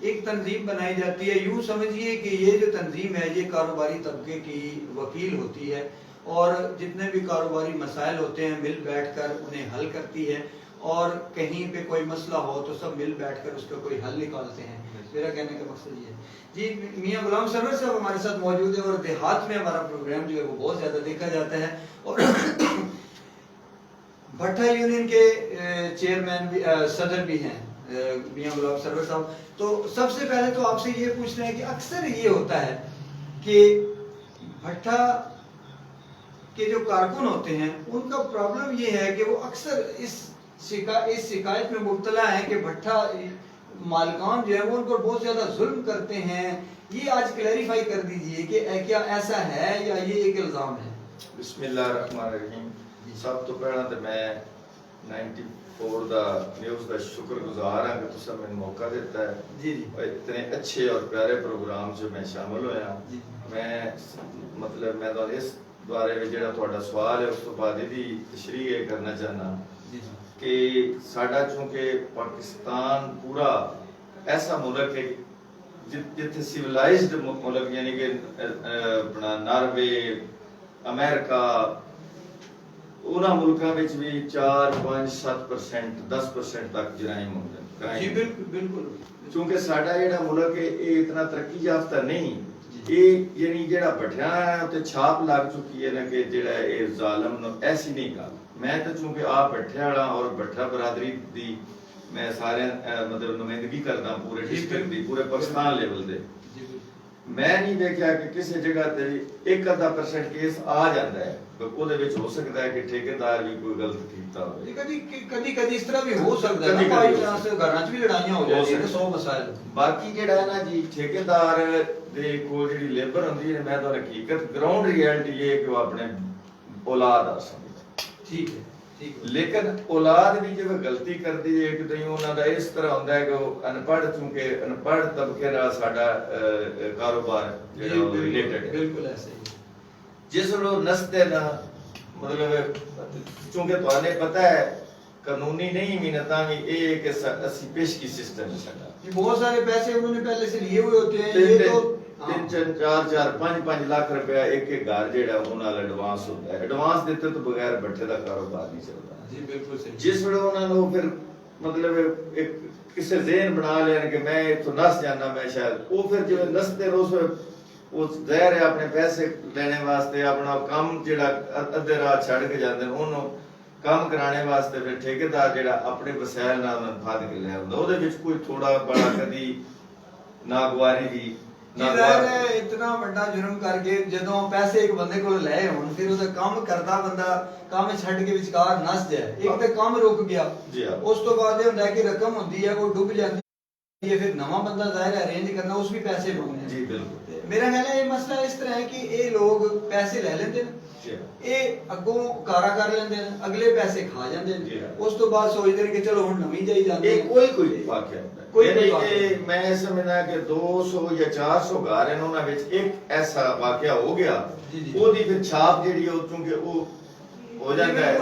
ایک تنظیم بنائی جاتی ہے. یوں سمجھیے کہ یہ جو تنظیم ہے یہ کاروباری طبقے کی وکیل ہوتی ہے اور جتنے بھی کاروباری مسائل ہوتے ہیں مل بیٹھ کر انہیں حل کرتی ہے, اور کہیں پہ کوئی مسئلہ ہو تو سب مل بیٹھ کر اس کا کوئی حل نکالتے ہیں. میرا کہنے کا مقصد یہ ہے. جی میاں غلام سرور صاحب ہمارے ساتھ موجود ہیں, اور دیہات میں ہمارا پروگرام جو ہے وہ بہت زیادہ دیکھا جاتا ہے, اور بھٹا یونین کے چیئرمین بھی صدر بھی ہیں میاں غلام سرور صاحب. تو سب سے پہلے تو آپ سے یہ پوچھنا ہے کہ اکثر یہ ہوتا ہے کہ بھٹا کے جو کارکن ہوتے ہیں ان کا پرابلم یہ ہے کہ وہ اکثر اس شکایت میں مبتلا ہیں کہ بھٹا مالکان جو ہے وہ ان پر بہت زیادہ ظلم کرتے ہیں. یہ آج کلیریفائی کر دیجئے کہ کیا ایسا ہے یا یہ ایک الزام ہے؟ بسم اللہ الرحمن الرحیم. سب تو پہلا تو میں 94 دا نیوز دا شکر گزار ہاں کہ تساں میں موقع دیتا ہے. جی جی. اور اتنے اچھے اور پیارے پروگرام جو میں شامل ہویا. میں مطلب میں تو اس بارے میں جڑا تہاڈا سوال ہے اس تو بعد بھی تشریح کرنا چاہنا کہ ساڈا چونکہ پاکستان پورا ایسا ملک ہے جتنے سیولائزڈ ملک یعنی کہ اپنا ناروے, امریکہ, انہاں ملکاں وچ بھی 4, 5, 7%, 10% تک جرائم ہوندے ہیں. جی بالکل بالکل. چونکہ ساڈا جڑا ملک ہے یہ اتنا ترقی یافتہ نہیں. یہ یعنی جڑا بٹھیا ہے تے چھاپ لگ چکی ہے نا کہ جڑا یہ ظالم نو ایسی نہیں گل. میں تو چونکہ آپ بٹھیا والا اور بٹھا برادری دی میں سارے مطلب نمائندگی کردا پورے ڈسٹرکٹ دی, پورے پاکستان لیول دے. میں نہیں دیکھا کہ کسی جگہ تے 1-2% کیس آ جاتا ہے. او دے وچ ہو سکتا ہے کہ ٹھیکیدار بھی کوئی غلط کیتا ہوئے. کبھی اس طرح بھی ہو سکتا ہے نا, بائی چانس گھراں وچ بھی لڑائیاں ہو جاتی ہیں 100 مسائل. باقی جڑا ہے نا جی ٹھیکیدار دے کو جڑی لیبر ہوندی ہے میں تو حقیقت گراؤنڈ ریئلٹی یہ کہ وہ اپنے اولاد آ سکتے. ٹھیک ہے. لیکن اولاد بھی جو غلطی کرتی ہے کہ تھی انہوں کا اس طرح ہوتا ہے کہ وہ انپڑھ چونکہ انپڑھ طبقے کا ساڈا کاروبار ریلیٹڈ ہے. بالکل ایسے ہی. جس لوگ نستے نہ مطلب چونکہ تمہیں پتہ ہے قانونی نہیں مینتاں بھی یہ کہ اسی پیشگی سسٹم ہے ساڈا. بہت سارے پیسے انہوں نے پہلے سے لیے ہوئے ہوتے ہیں. یہ تو 3-4 5 لاکھ روپیہ ایک گھر جہاں انہوں نے ایڈوانس ہوتا ہے. ایڈوانس دیتے تو بغیر بٹھے کا کاروبار نہیں چلتا. جی بالکل صحیح. جس ویلے انہوں نے پھر مطلب ایک کسی ذہن بنا لیا کہ میں اتوں نس جانا میں شاید وہ پھر جو نستے روز وہ ظاہر ہے اپنے پیسے لینے واسطے اپنا کام جہاں ادھے راہ چھڑ کے جاتے ہیں انہوں کام کرانے واسطے پھر ٹھیکیدار جہاں اپنے وسائل نال پھد کے لیا ہوندا. وہ کوئی تھوڑا بڑا کدی ناگواری دی اتنا بڑا جرم کر کے جدوں پیسے ایک بندے کو لے ہون پھر وہ کام کرتا بندہ کام چھڈ کے وچکار نس جائے. ایک تے کام رک گیا اس تو بعد یہ ہوندا ہے کہ رقم ہوندی ہے وہ ڈوب جاتی ہے, پھر نواں بندہ ظاہر ہے ارینج کرنا اس بھی پیسے مانگنے. جی بالکل. میرا خیال ہے یہ مسئلہ اس طرح ہے کہ یہ لوگ پیسے لے لیندے ہیں, یہ اگوں کارا کر لیندے ہیں, اگلے پیسے کھا جاندے ہیں, اس تو بعد سوچتے ہیں کہ چلو ہن نویں جائی جاندے ہیں. کوئی واقعہ کوئی میں سمجھنا کہ 200 یا 400 گھر ہیں انہاں وچ ایک ایسا واقعہ ہو گیا وہ دی پھر چھاپ جیڑی ہے چونکہ وہ ہو جاتا ہے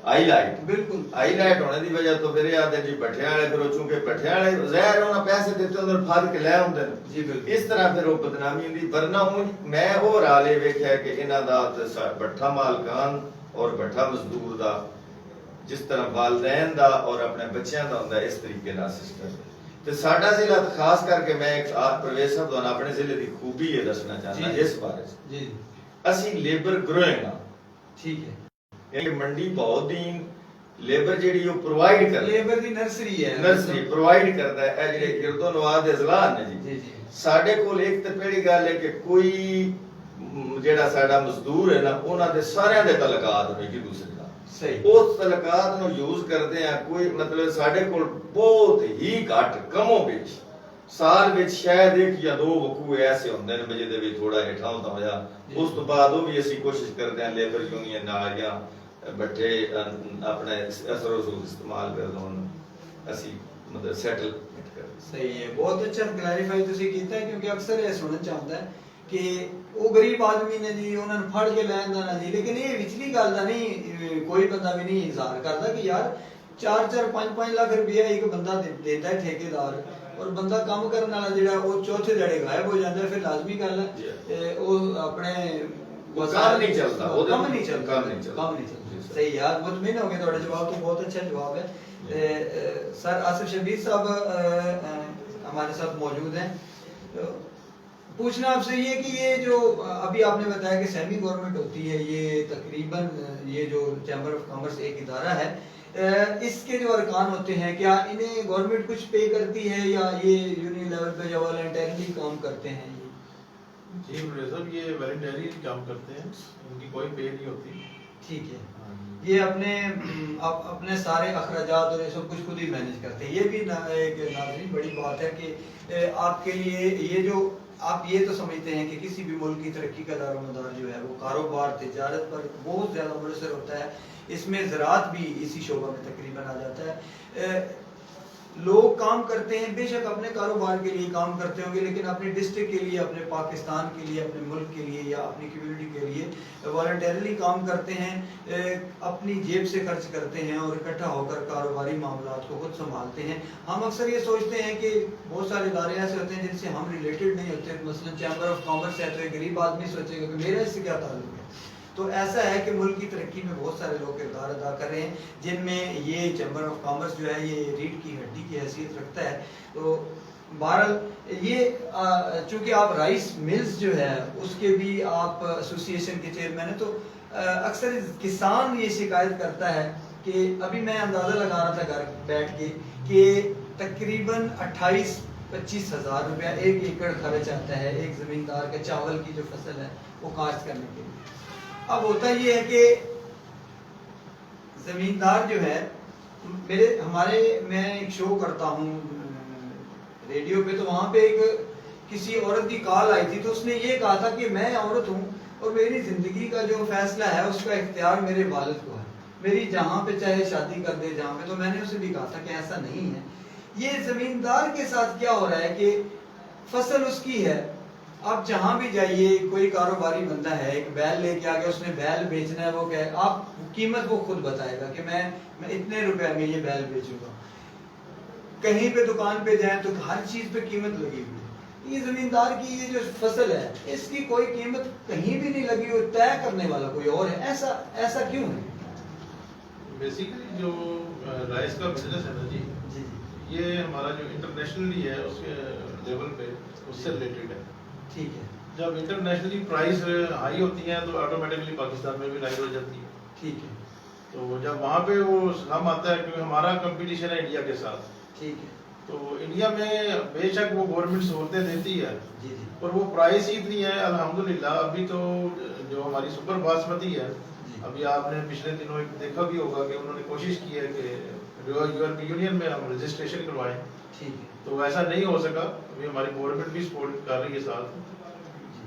ہائی لائٹ. بالکل ہائی لائٹ ہونے دی وجہ تو پھر یاد ہے جی بٹھیا والے پھر چونکہ بٹھیا والے ظاہر انہاں پیسے دیتے اندر پھد کے لے ہوندے ہیں. جی بالکل اس طرح پھر وہ بدنامی ہوندی. ورنہ میں اور رالے ویکھیا کہ انہاں دا بٹھا مالکان اور بٹھا مزدور دا جس طرح والدین دا اور اپنے بچیاں دا ہوندا ہے اس طریقے نال سسٹم. تے ساڈا ضلع خاص کر کے میں ایک پرویز صاحب دون اپنے ضلع دی خوبی یہ دسنا چاہنا اس بارے جی اسی لیبر گروئنگ. ٹھیک ہے یعنی منڈی بہت دین لیبر جیڑی وہ پرووائڈ کردا ہے. لیبر دی نرسری ہے, نرسری پرووائڈ کردا ہے. اے جڑے گردو نواز اضلاع نے جی ساڈے کول ایک تے پہلی گل ہے کہ کوئی جیڑا ساڈا مزدور ہے نا انہاں دے سارے دے تعلقات ہوئے کہ دوسرے نال صحیح اس تعلقات نو یوز کردے ہیں. کوئی مطلب ساڈے کول بہت ہی گھٹ کم و بیش سال وچ شاید 1 یا 2 وقوع ایسے ہوندے نے جے دے وچ تھوڑا ہٹا ہوندا ہویا. اس تو بعد وہ بھی اسی کوشش کردے ہیں لیبر یونین نال یا بٹھے اپنے اثر و رسوخ استعمال کر دون اسی مطلب سیٹلمنٹ کر. صحیح ہے, بہت اچھا کلیریفائی تسی کیتا ہے کیونکہ اکثر یہ سننا چاہتا ہے کہ وہ غریب آدمی نے جی انہوں نے پھڑ کے لین دا نا جی, لیکن یہ وچلی گل دا نہیں کوئی بندہ بھی نہیں اظہار کرتا کہ یار 4-4 5-5 لاکھ روپیہ ایک بندہ دیتا ہے ٹھیکیدار اور بندہ کام کرنے والا جڑا وہ چوتھے دہاڑے غائب ہو جاتا ہے، پھر لازمی گل ہے وہ اپنے کام نہیں چلتا، کام نہیں چلتا. صحیح یار، مطمئن ہو گئے، تھوڑا جواب تو بہت اچھا جواب ہے. سر آصف شبیر صاحب ہمارے ساتھ موجود ہیں. پوچھنا آپ سے یہ کہ یہ جو ابھی آپ نے بتایا کہ سیمی گورنمنٹ ہوتی ہے، یہ تقریباً یہ جو چیمبر آف کامرس ایک ادارہ ہے، اس کے جو ارکان ہوتے ہیں کیا انہیں گورنمنٹ کچھ پے کرتی ہے یا یہ یونین لیول پہ یا والنٹیرلی کام کرتے ہیں؟ جی صاحب یہ والنٹری کام کرتے ہیں، ان کی کوئی پے نہیں ہوتی. ٹھیک ہے، یہ اپنے سارے اخراجات اور یہ سب کچھ خود ہی مینج کرتے ہیں. یہ بھی ایک ناظرین بڑی بات ہے کہ آپ کے لیے یہ جو آپ یہ تو سمجھتے ہیں کہ کسی بھی ملک کی ترقی کا دار و مدار جو ہے وہ کاروبار تجارت پر بہت زیادہ منحصر ہوتا ہے. اس میں زراعت بھی اسی شعبہ میں تقریباً آ جاتا ہے. لوگ کام کرتے ہیں، بے شک اپنے کاروبار کے لیے کام کرتے ہوں گے، لیکن اپنے ڈسٹرکٹ کے لیے، اپنے پاکستان کے لیے، اپنے ملک کے لیے یا اپنی کمیونٹی کے لیے والنٹیرلی کام کرتے ہیں، اپنی جیب سے خرچ کرتے ہیں اور اکٹھا ہو کر کاروباری معاملات کو خود سنبھالتے ہیں. ہم اکثر یہ سوچتے ہیں کہ بہت سارے ادارے ایسے ہوتے ہیں جن سے ہم ریلیٹڈ نہیں ہوتے. مثلا چیمبر آف کامرس ہے تو ایک غریب آدمی سوچے گا کہ میرا اس سے کیا تعلق ہے. تو ایسا ہے کہ ملک کی ترقی میں بہت سارے لوگ کردار ادا کر رہے ہیں، جن میں یہ چیمبر آف کامرس جو ہے یہ ریڑھ کی ہڈی کی حیثیت رکھتا ہے. تو بہرحال یہ چونکہ آپ رائس ملز جو ہے اس کے بھی آپ ایسوسیشن کے چیئرمین ہیں، تو اکثر کسان یہ شکایت کرتا ہے کہ ابھی میں اندازہ لگا رہا تھا گھر بیٹھ کے کہ تقریباً 28-25 ہزار روپیہ 1 ایکڑ خرچ آتا ہے ایک زمیندار کے چاول کی جو فصل ہے وہ کاشت کرنے کے لیے. اب ہوتا یہ ہے کہ زمیندار جو ہے میں ایک شو کرتا ہوں ریڈیو پہ، تو وہاں پہ ایک کسی عورت کی کال آئی تھی، تو اس نے یہ کہا تھا کہ میں عورت ہوں اور میری زندگی کا جو فیصلہ ہے اس کا اختیار میرے والد کو ہے، میری جہاں پہ چاہے شادی کر دے جہاں پہ. تو میں نے اسے بھی کہا تھا کہ ایسا نہیں ہے. یہ زمیندار کے ساتھ کیا ہو رہا ہے کہ فصل اس کی ہے، آپ جہاں بھی جائیے کوئی کاروباری بندہ ہے ایک بیل لے کے آگے اس نے بیل بیچنا ہے، وہ کہ آپ قیمت وہ خود بتائے گا کہ میں اتنے روپے میں یہ بیل بیچوں گا. کہیں پہ دکان پہ جائیں تو ہر چیز پہ قیمت لگی ہوئی ہے. یہ زمیندار کی یہ جو فصل ہے اس کی کوئی قیمت کہیں بھی نہیں لگی ہوئی، طے کرنے والا کوئی اور ہے. ایسا کیوں ہے؟ بیسیکلی جو رائس کا بزنس ہے نا جی، یہ ہمارا جو انٹرنیشنلی ہے اس کے لیول پہ اس سے ریلیٹڈ ہے. ٹھیک ہے. جب انٹرنیشنلی پرائز ہائی ہوتی ہیں تو آٹومیٹکلی پاکستان میں بھی ہائی ہو جاتی ہے. ٹھیک ہے. تو جب وہاں پہ وہ ہم آتا ہے کیونکہ ہمارا کمپٹیشن ہے انڈیا کے ساتھ. ٹھیک ہے. تو انڈیا میں بے شک وہ گورنمنٹ سہولتیں دیتی ہے، جی اور وہ پرائز ہی اتنی ہے الحمدللہ. ابھی تو جو ہماری سپر باسمتی ہے، ابھی آپ نے پچھلے دنوں ایک دیکھا بھی ہوگا کہ انہوں نے کوشش کی ہے کہ یورپی یونین میں ہم رجسٹریشن کروائیں. ٹھیک ہے. تو ایسا نہیں ہو سکا. ابھی ہماری گورنمنٹ بھی سپورٹ کر رہی ہے ساتھ.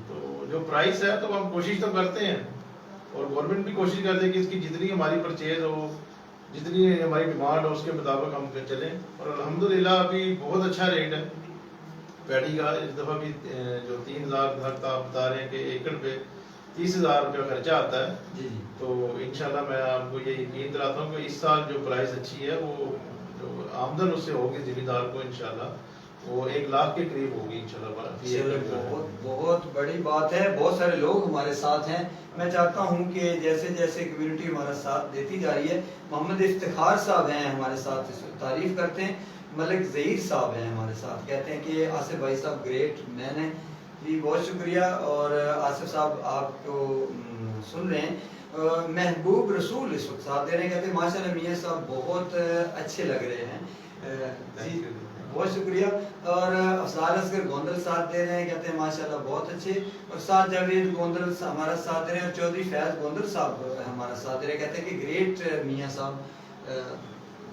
تو جو پرائس ہے تو ہم کوشش تو کرتے ہیں، اور گورنمنٹ بھی کوشش کرتے ہیں کہ اس کی جتنی ہماری پرچیز ہو، جتنی ہماری ڈیمانڈ ہو اس کے مطابق ہم چلیں. اور الحمدللہ ابھی بہت اچھا ریٹ ہے پیڈی کا. اس دفعہ بھی جو 3000 آپ بتا رہے ہیں کہ ایکڑ پہ 30,000 روپیہ خرچہ آتا ہے. جی. تو انشاءاللہ میں آپ کو یہ یقین دلاتا ہوں کہ اس سال جو پرائز اچھی ہے وہ جو آمدن اس سے ہوگی زمیندار کو انشاءاللہ وہ 1 لاکھ کے قریب ہوگی انشاءاللہ. بہت بڑی بات ہے. بہت سارے لوگ ہمارے ساتھ ہیں. میں چاہتا ہوں کہ جیسے جیسے کمیونٹی ہمارا ساتھ دیتی جا رہی ہے، محمد افتخار صاحب ہیں ہمارے ساتھ، تعریف کرتے ہیں. ملک ظہیر صاحب ہیں ہمارے ساتھ، کہتے ہیں کہ آصف بھائی صاحب گریٹ مین ہیں. جی بہت شکریہ. اور آصف صاحب آپ کو سن رہے ہیں. محبوب رسول اس وقت ساتھ دے رہے ہیں، کہتے ہیں ماشاءاللہ میاں صاحب بہت اچھے لگ رہے ہیں. جی بہت شکریہ. اور افضال اصغر گوندل ساتھ دے رہے ہیں، کہتے ہیں ماشاءاللہ بہت اچھے. اور ساتھ جاوید گوندل ہمارا ساتھ دے رہے ہیں، اور چودھری فیض گوندل صاحب ہمارا ساتھ دے رہے ہیں، کہتے ہیں کہ گریٹ میاں صاحب.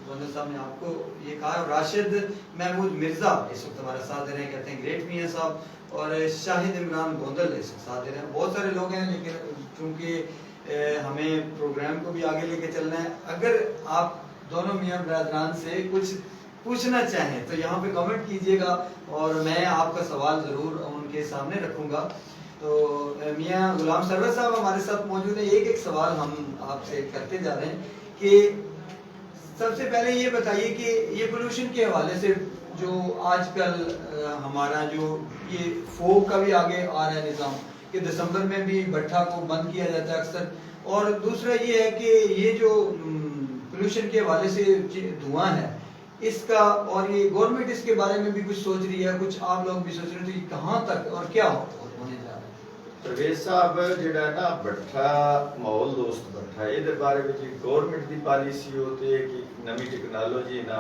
گوندل صاحب نے آپ کو یہ کہا. راشد محمود مرزا اس وقت ہمارا ساتھ دے رہے ہیں، کہتے ہیں گریٹ میاں صاحب. اور شاہد عمران گوندل اس وقت ساتھ دے رہے ہیں. بہت سارے لوگ ہیں، لیکن چونکہ ہمیں پروگرام کو بھی آگے لے کے چلنا ہے، اگر آپ دونوں میاں برادران سے کچھ پوچھنا چاہیں تو یہاں پہ کمنٹ کیجئے گا اور میں آپ کا سوال ضرور ان کے سامنے رکھوں گا. تو میاں غلام سرور صاحب ہمارے ساتھ موجود ہیں. ایک سوال ہم آپ سے کرتے جا رہے ہیں کہ سب سے پہلے یہ بتائیے کہ یہ پولوشن کے حوالے سے جو آج کل ہمارا جو یہ فوگ کا بھی آگے آ رہا ہے نظام کہ دسمبر میں بھی بھٹا کو بند کیا جاتا ہے اکثر، اور دوسرا یہ ہے کہ یہ جو پولوشن کے حوالے سے دھواں ہے اس کا، اور یہ گورنمنٹ اس کے بارے میں بھی کچھ سوچ رہی ہے، کچھ آپ لوگ بھی سوچ رہے ہیں، تو یہ کہاں تک اور کیا ہونے جا رہا ہے؟ پرویز صاحب جڑا نا بٹھا ماحول دوست بٹھا یہ بارے میں گورنمنٹ دی پالیسی ہوتی ہے کہ نمی ٹیکنالوجی نہ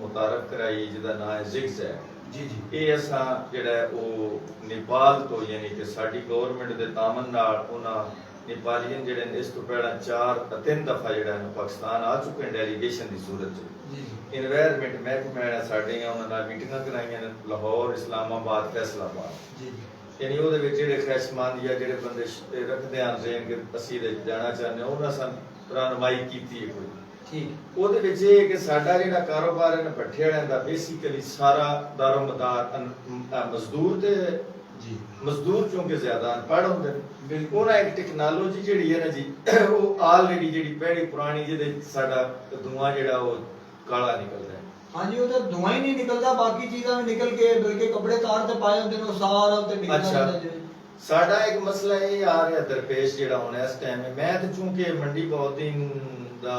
متعارف کرائی جدا نام ہے زگز ہے جی جی یہ اساں جڑا ہے وہ نیپال تو یعنی کہ ساری گورنمنٹ دے تامن نال انہاں نیپالیین جڑے نے اس تو پہلا 3 دفعہ جڑا ہے پاکستان آ چکے ہیں ڈیلیگیشن دی صورت جی انوائرمنٹ محکمہ ہے ساڈے انہاں نال میٹنگاں کرائیاں لاہور، اسلام آباد، فیصل آباد، جی یعنی وہ جڑے خواہشمند یا جڑے بندے رکھتے ہیں ذہن کہ اسی جانا چاہتے ہیں انہاں سن رہنمائی کیتی ہے کوئی ٹھیک وہ یہ کہ ساڈا جڑا کاروبار ہے بٹھے والے دا بیسیکلی سارا دار و مدار مزدور تے جی مزدور چونکہ زیادہ ان پڑھ ہوندے بالکل انہاں ایک ٹیکنالوجی جڑی ہے نا جی وہ آلریڈی جڑی پہلی پرانی جدے ساڈا دھواں جڑا وہ کالا نکلدا ہے، ہاں جی وہ تو دھواں ہی نہیں نکلتا، باقی چیزاں میں نکل کے بلکہ کپڑے تار تے پائے ہوندے نے سارا تے نکلدا اچھا ہے۔ ساڈا ایک مسئلہ یہ آ رہا درپیش جڑا ہونا اس ٹائم میں تو چونکہ منڈی بہودین دا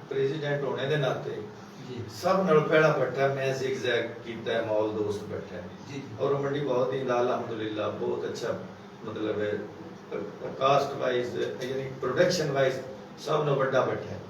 پریزیڈنٹ ہونے دے ناتے جی سب نال پہلا بٹھا میں زگ زیگ کیتا ہے ماحول دوست بٹھا ہے جی اور منڈی بہودین دا الحمدللہ بہت اچھا مطلب ہے کاسٹ وائز یعنی پروڈکشن وائز سب نال بڑا بٹھا ہے۔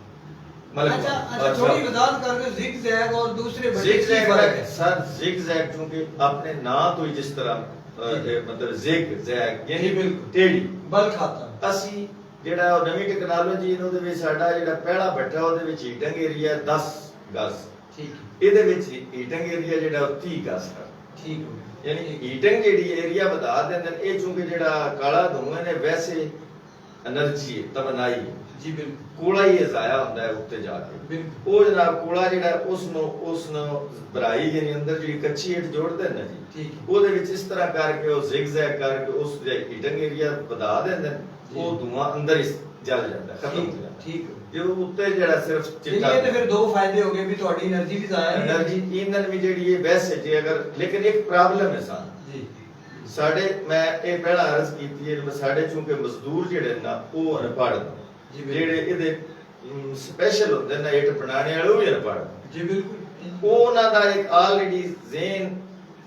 اچھا تھوڑی وضاحت کر کے زگ زیگ اور دوسرے بڑے زگ زیگ سر زگ زیگ چونکہ اپنے نام تو ہی جس طرح مطلب زگ زیگ یعنی ٹیڑھی بل کھاتا اسی جڑا نویں ٹیکنالوجی نو دے وچ ساڈا جڑا پہلا بٹھا او دے وچ ہیٹنگ ایریا 10 گز ٹھیک اے دے وچ ہیٹنگ ایریا جڑا 30 گز ہے ٹھیک یعنی ہیٹنگ جڑی ایریا بتا دیندے اے چونکہ جڑا کالا دھواں نے ویسے انرجی توانائی جی بالکل کوڑا ہی ضائع ہوندا ہے اوتے جا کے بالکل او جناب کوڑا جڑا اس نو برائی یعنی اندر جڑی کچی ہٹ جوڑ دے نا جی ٹھیک او دے وچ اس طرح کر کے او زگ زیگ کر کے اس ہیٹنگ ایریا بتا دیندے وہ دھواں اندر ہی جل جاتا ہے ختم ہو جاتا ہے ٹھیک جو اوتے جڑا صرف چٹا یہ تے پھر دو فائدے ہو گئے بھی تہاڈی انرجی بھی ضائع نہیں انرجی ایندھن بھی جڑی ہے ویسے جی اگر لیکن ایک پرابلم ہے سان جی ساڈے میں اے پہلا عرض کیتی ہے ساڈے چونکہ مزدور جڑے نا او ان پڑھ جڑے ایدے سپیشل ہوندے نا اٹ بنانے والے بھی ان پڑھ جی بالکل او انہاں دا ایک آلریڈی ذہن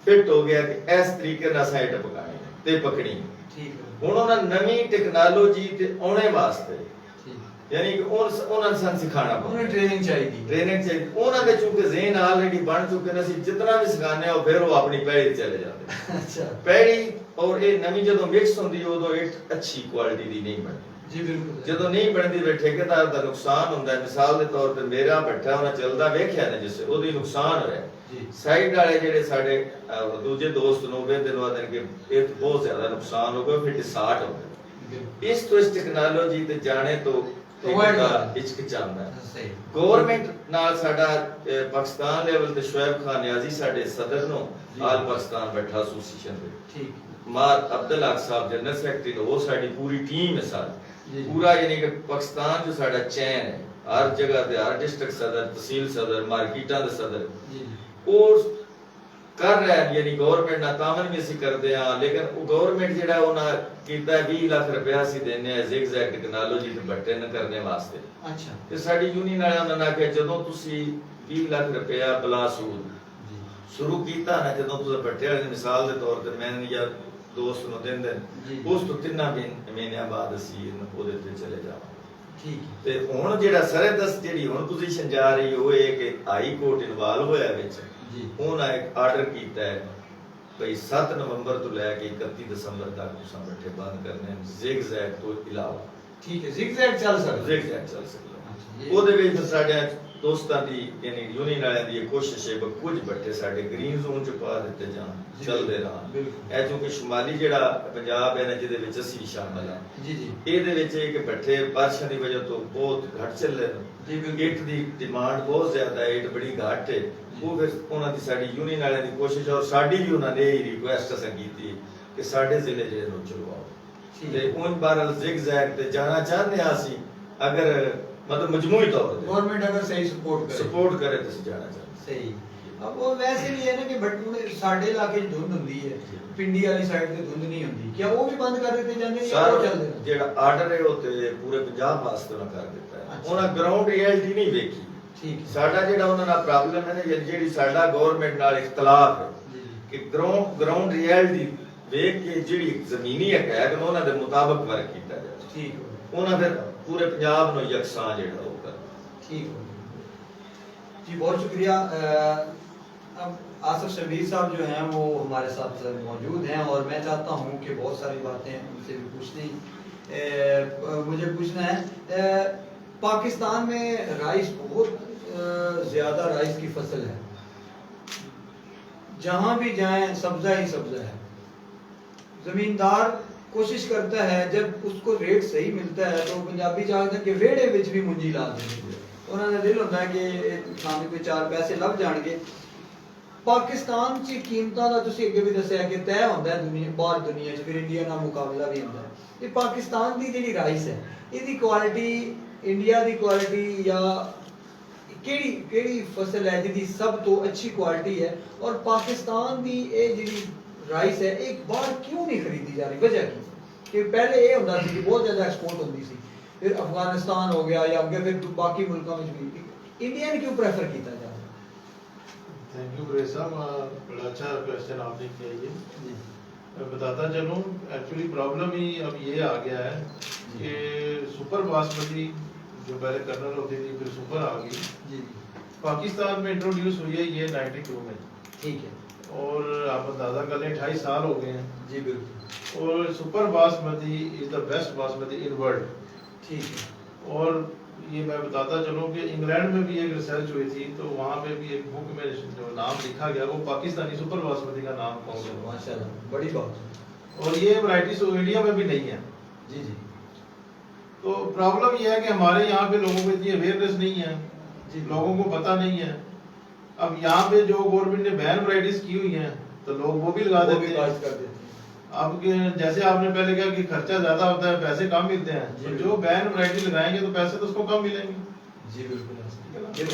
فٹ ہو گیا کہ اس طریقے نال اساں اٹ پکانی تے پکڑی ٹھیک ہن انہاں نویں ٹیکنالوجی تے اونے واسطے ٹھیک یعنی کہ انہاں سن سکھانا پڑے انہیں ٹریننگ چاہیے ٹریننگ چاہیے انہاں دے چونکہ ذہن آلریڈی بن چکے نے اسی جتنا بھی سکھانے ہو پھر وہ اپنی پیڑی چلے جاتے اچھا پیڑی اور یہ نویں جدوں مکس ہوندی اودوں اٹ اچھی کوالٹی دی نہیں بنتی جی بالکل جدوں نہیں بنتی تے ٹھیکیدار دا نقصان ہوندا ہے مثال دے طور تے میرا بٹھا انہاں چلدا ویکھیا نے جس اودی نقصان ہویا جی سائیڈ والے جڑے ساڈے دوجے دوست نو ویندے نو آندے کہ یہ بہت زیادہ نقصان ہو گیا پھر ڈسارٹ ہو گیا اس تو اس ٹیکنالوجی تے جانے تو ہچکچاندہ ہے گورنمنٹ نال ساڈا پاکستان لیول تے شعیب خان نیازی ساڈے صدر نو آل پاکستان بیٹھا ایسوسیشن دے ٹھیک مار عبدالحق صاحب جنرل سیکرٹری نے وہ ساڈی پوری ٹیم ہے ساری پورا یعنی کہ پاکستان جو ساڈا چین ہے ہر جگہ تے ہر ڈسٹرکٹ صدر تحصیل صدر مارکیٹاں دے صدر اور کر رہے ہیں یعنی گورنمنٹ نہ تعاون بھی اسی کردے ہاں لیکن وہ گورنمنٹ جڑا انہاں کیتا ہے 20 لاکھ روپیہ اسی دینے ہیں زگ زیگ ٹیکنالوجی تے بٹے نہ کرنے واسطے اچھا تے ساڈی یونین والےاں نے کہ جدوں تسی 20 لاکھ روپیہ بلا سود شروع کیتا نا جدوں تسی بٹے والے مثال دے طور تے میں یا دوست نو دیندے اس تو 3 مہینے بعد اسی اودے تے چلے جاواں ٹھیک تے ہن جڑا سرحد جڑی ہن پوزیشن جا رہی ہے وہ ہے کہ ہائی کورٹ انوالو ہویا وچ انہاں ایک آرڈر کیتا ہے بھئی 7 نومبر تو لے کے 31 دسمبر تک تساں بٹھے بند کرنے زگ زیگ تو علاوہ ٹھیک ہے زگ زیگ چل سکدا زگ زیگ چل سکدا او دے وچ ساڈے دوستاں دی یعنی یونین والے دی کوشش ہے کہ کچھ بٹھے ساڈے گرین زون چ پا دتے جان چل دے رہن اے کیونکہ شمالی جڑا پنجاب ہے نا جے دے وچ اسی بھی شامل ہیں جی جی اے دے وچ کہ بٹھے بارشاں دی وجہ تو بہت گھٹ چل رہے ہیں اٹ دی ڈیمانڈ بہت زیادہ ہے اٹ بڑی گھٹ ہے وہ پھر انہاں دی ساڈی یونین والے دی کوشش اور ساڈی بھی انہاں نے ریکویسٹ اساں کیتی کہ ساڈے ضلع جڑے نو چلواؤ تے اون بہرحال زگ زیگ تے جانا چاہندے ہاں اسی اگر مطلب مجموعی طور تے گورنمنٹ اگر صحیح سپورٹ کرے تو جانا چاہتے صحیح اب وہ ویسے بھی ہے نا کہ ساڈے علاقے دھند ہوندی ہے, پنڈی والی سائڈ تے دھند نہیں ہوندی, کیا وہ بھی بند کر دیتے جاندے یا وہ چل دے جڑا آرڈر ہے وہ تے پورے پنجاب واسطے نہ کر دیتا ہے, انہاں گراؤنڈ ریئلٹی نہیں ویکھی. ٹھیک ساڈا جڑا انہاں دا پرابلم ہے نا, جڑی ساڈا گورنمنٹ نال اختلاف ہے کہ گراؤنڈ ریئلٹی ویکھ کے جڑی زمینی حقائق انہاں دے مطابق ورک کیتا جائے. ٹھیک ہے, انہاں پھر پورے پنجاب نو یکساں جڑا ہو کر. ٹھیک ہے جی, بہت شکریہ. اب آصف شبیر صاحب جو ہیں وہ ہمارے ساتھ موجود ہیں اور میں چاہتا ہوں کہ بہت ساری باتیں ان سے بھی پوچھنی مجھے پوچھنا ہے. پاکستان میں رائس بہت زیادہ رائس کی فصل ہے, جہاں بھی جائیں سبزہ ہی سبزہ ہے. زمیندار کوشش کرتا ہے جب اس کو ریٹ صحیح ملتا ہے تو پنجابی چاہتے ہیں کہ ویڑے وچ بھی منجی لا دیں. انہوں نے دل ہوتا ہے کہ سامنے کوئی 4 پیسے لب جان گے. پاکستان کی قیمتوں کا تسی اگے بھی دسیا کہ طے ہوتا ہے دنیا باہر دنیا چ, پھر انڈیا نال مقابلہ بھی ہوتا ہے. یہ پاکستان کی جڑی رائس ہے یہ کوالٹی انڈیا دی کوالٹی یا کیڑی فصل ہے جی سب تو اچھی کوالٹی ہے, اور پاکستان دی اے جڑی رائس ہے ایک باہر کیوں نہیں خریدی جا رہی؟ وجہ کی کہ پہلے یہ ہوتا سی کہ بہت زیادہ ایکسپورٹ ہوتی سی, پھر افغانستان ہو گیا یا اگے پھر باقی ملکوں میں بھی, انڈیا نے کیوں پریفر کیتا جا رہا؟ تھینک یو گریز صاحب, بڑا اچھا کویشچن آپ نے کیا. یہ میں بتاتا چلوں, ایکچولی پرابلم ہی اب یہ آ گیا ہے کہ سپر باسمتی جو پہلے کرنل ہوتی تھی پھر سپر آ گئی, پاکستان میں انٹروڈیوس ہوئی ہے یہ 92 میں. ٹھیک ہے, اور آپ اندازہ کر لیں 28 سال ہو گئے ہیں. جی بالکل. اور super basmati is the best basmati in world. ٹھیک ہے, اور یہ میں بتاتا چلوں کہ انگلینڈ میں بھی ایک ریسرچ ہوئی تھی تو وہاں پہ بھی ایک بک میں جو نام لکھا گیا وہ پاکستانی سپر باسمتی کا نام کہا گیا. ماشاءاللہ, بڑی بات. اور یہ ورائٹیز انڈیا میں بھی نہیں ہے. جی جی. تو پرابلم یہ ہے کہ ہمارے یہاں پہ لوگوں کو اتنی اویئرنیس نہیں ہے, لوگوں کو پتہ نہیں ہے. اب یہاں پہ جو گورنمنٹ نے بین ورائٹیز کی ہوئی ہیں تو لوگ وہ بھی لگا دیتے ہیں. اب جیسے آپ نے پہلے کہا کہ خرچہ زیادہ ہوتا ہے پیسے کم ملتے ہیں, تو جو بین ورائٹی لگائیں گے تو پیسے تو اس کو کم ملیں گے. جی بالکل.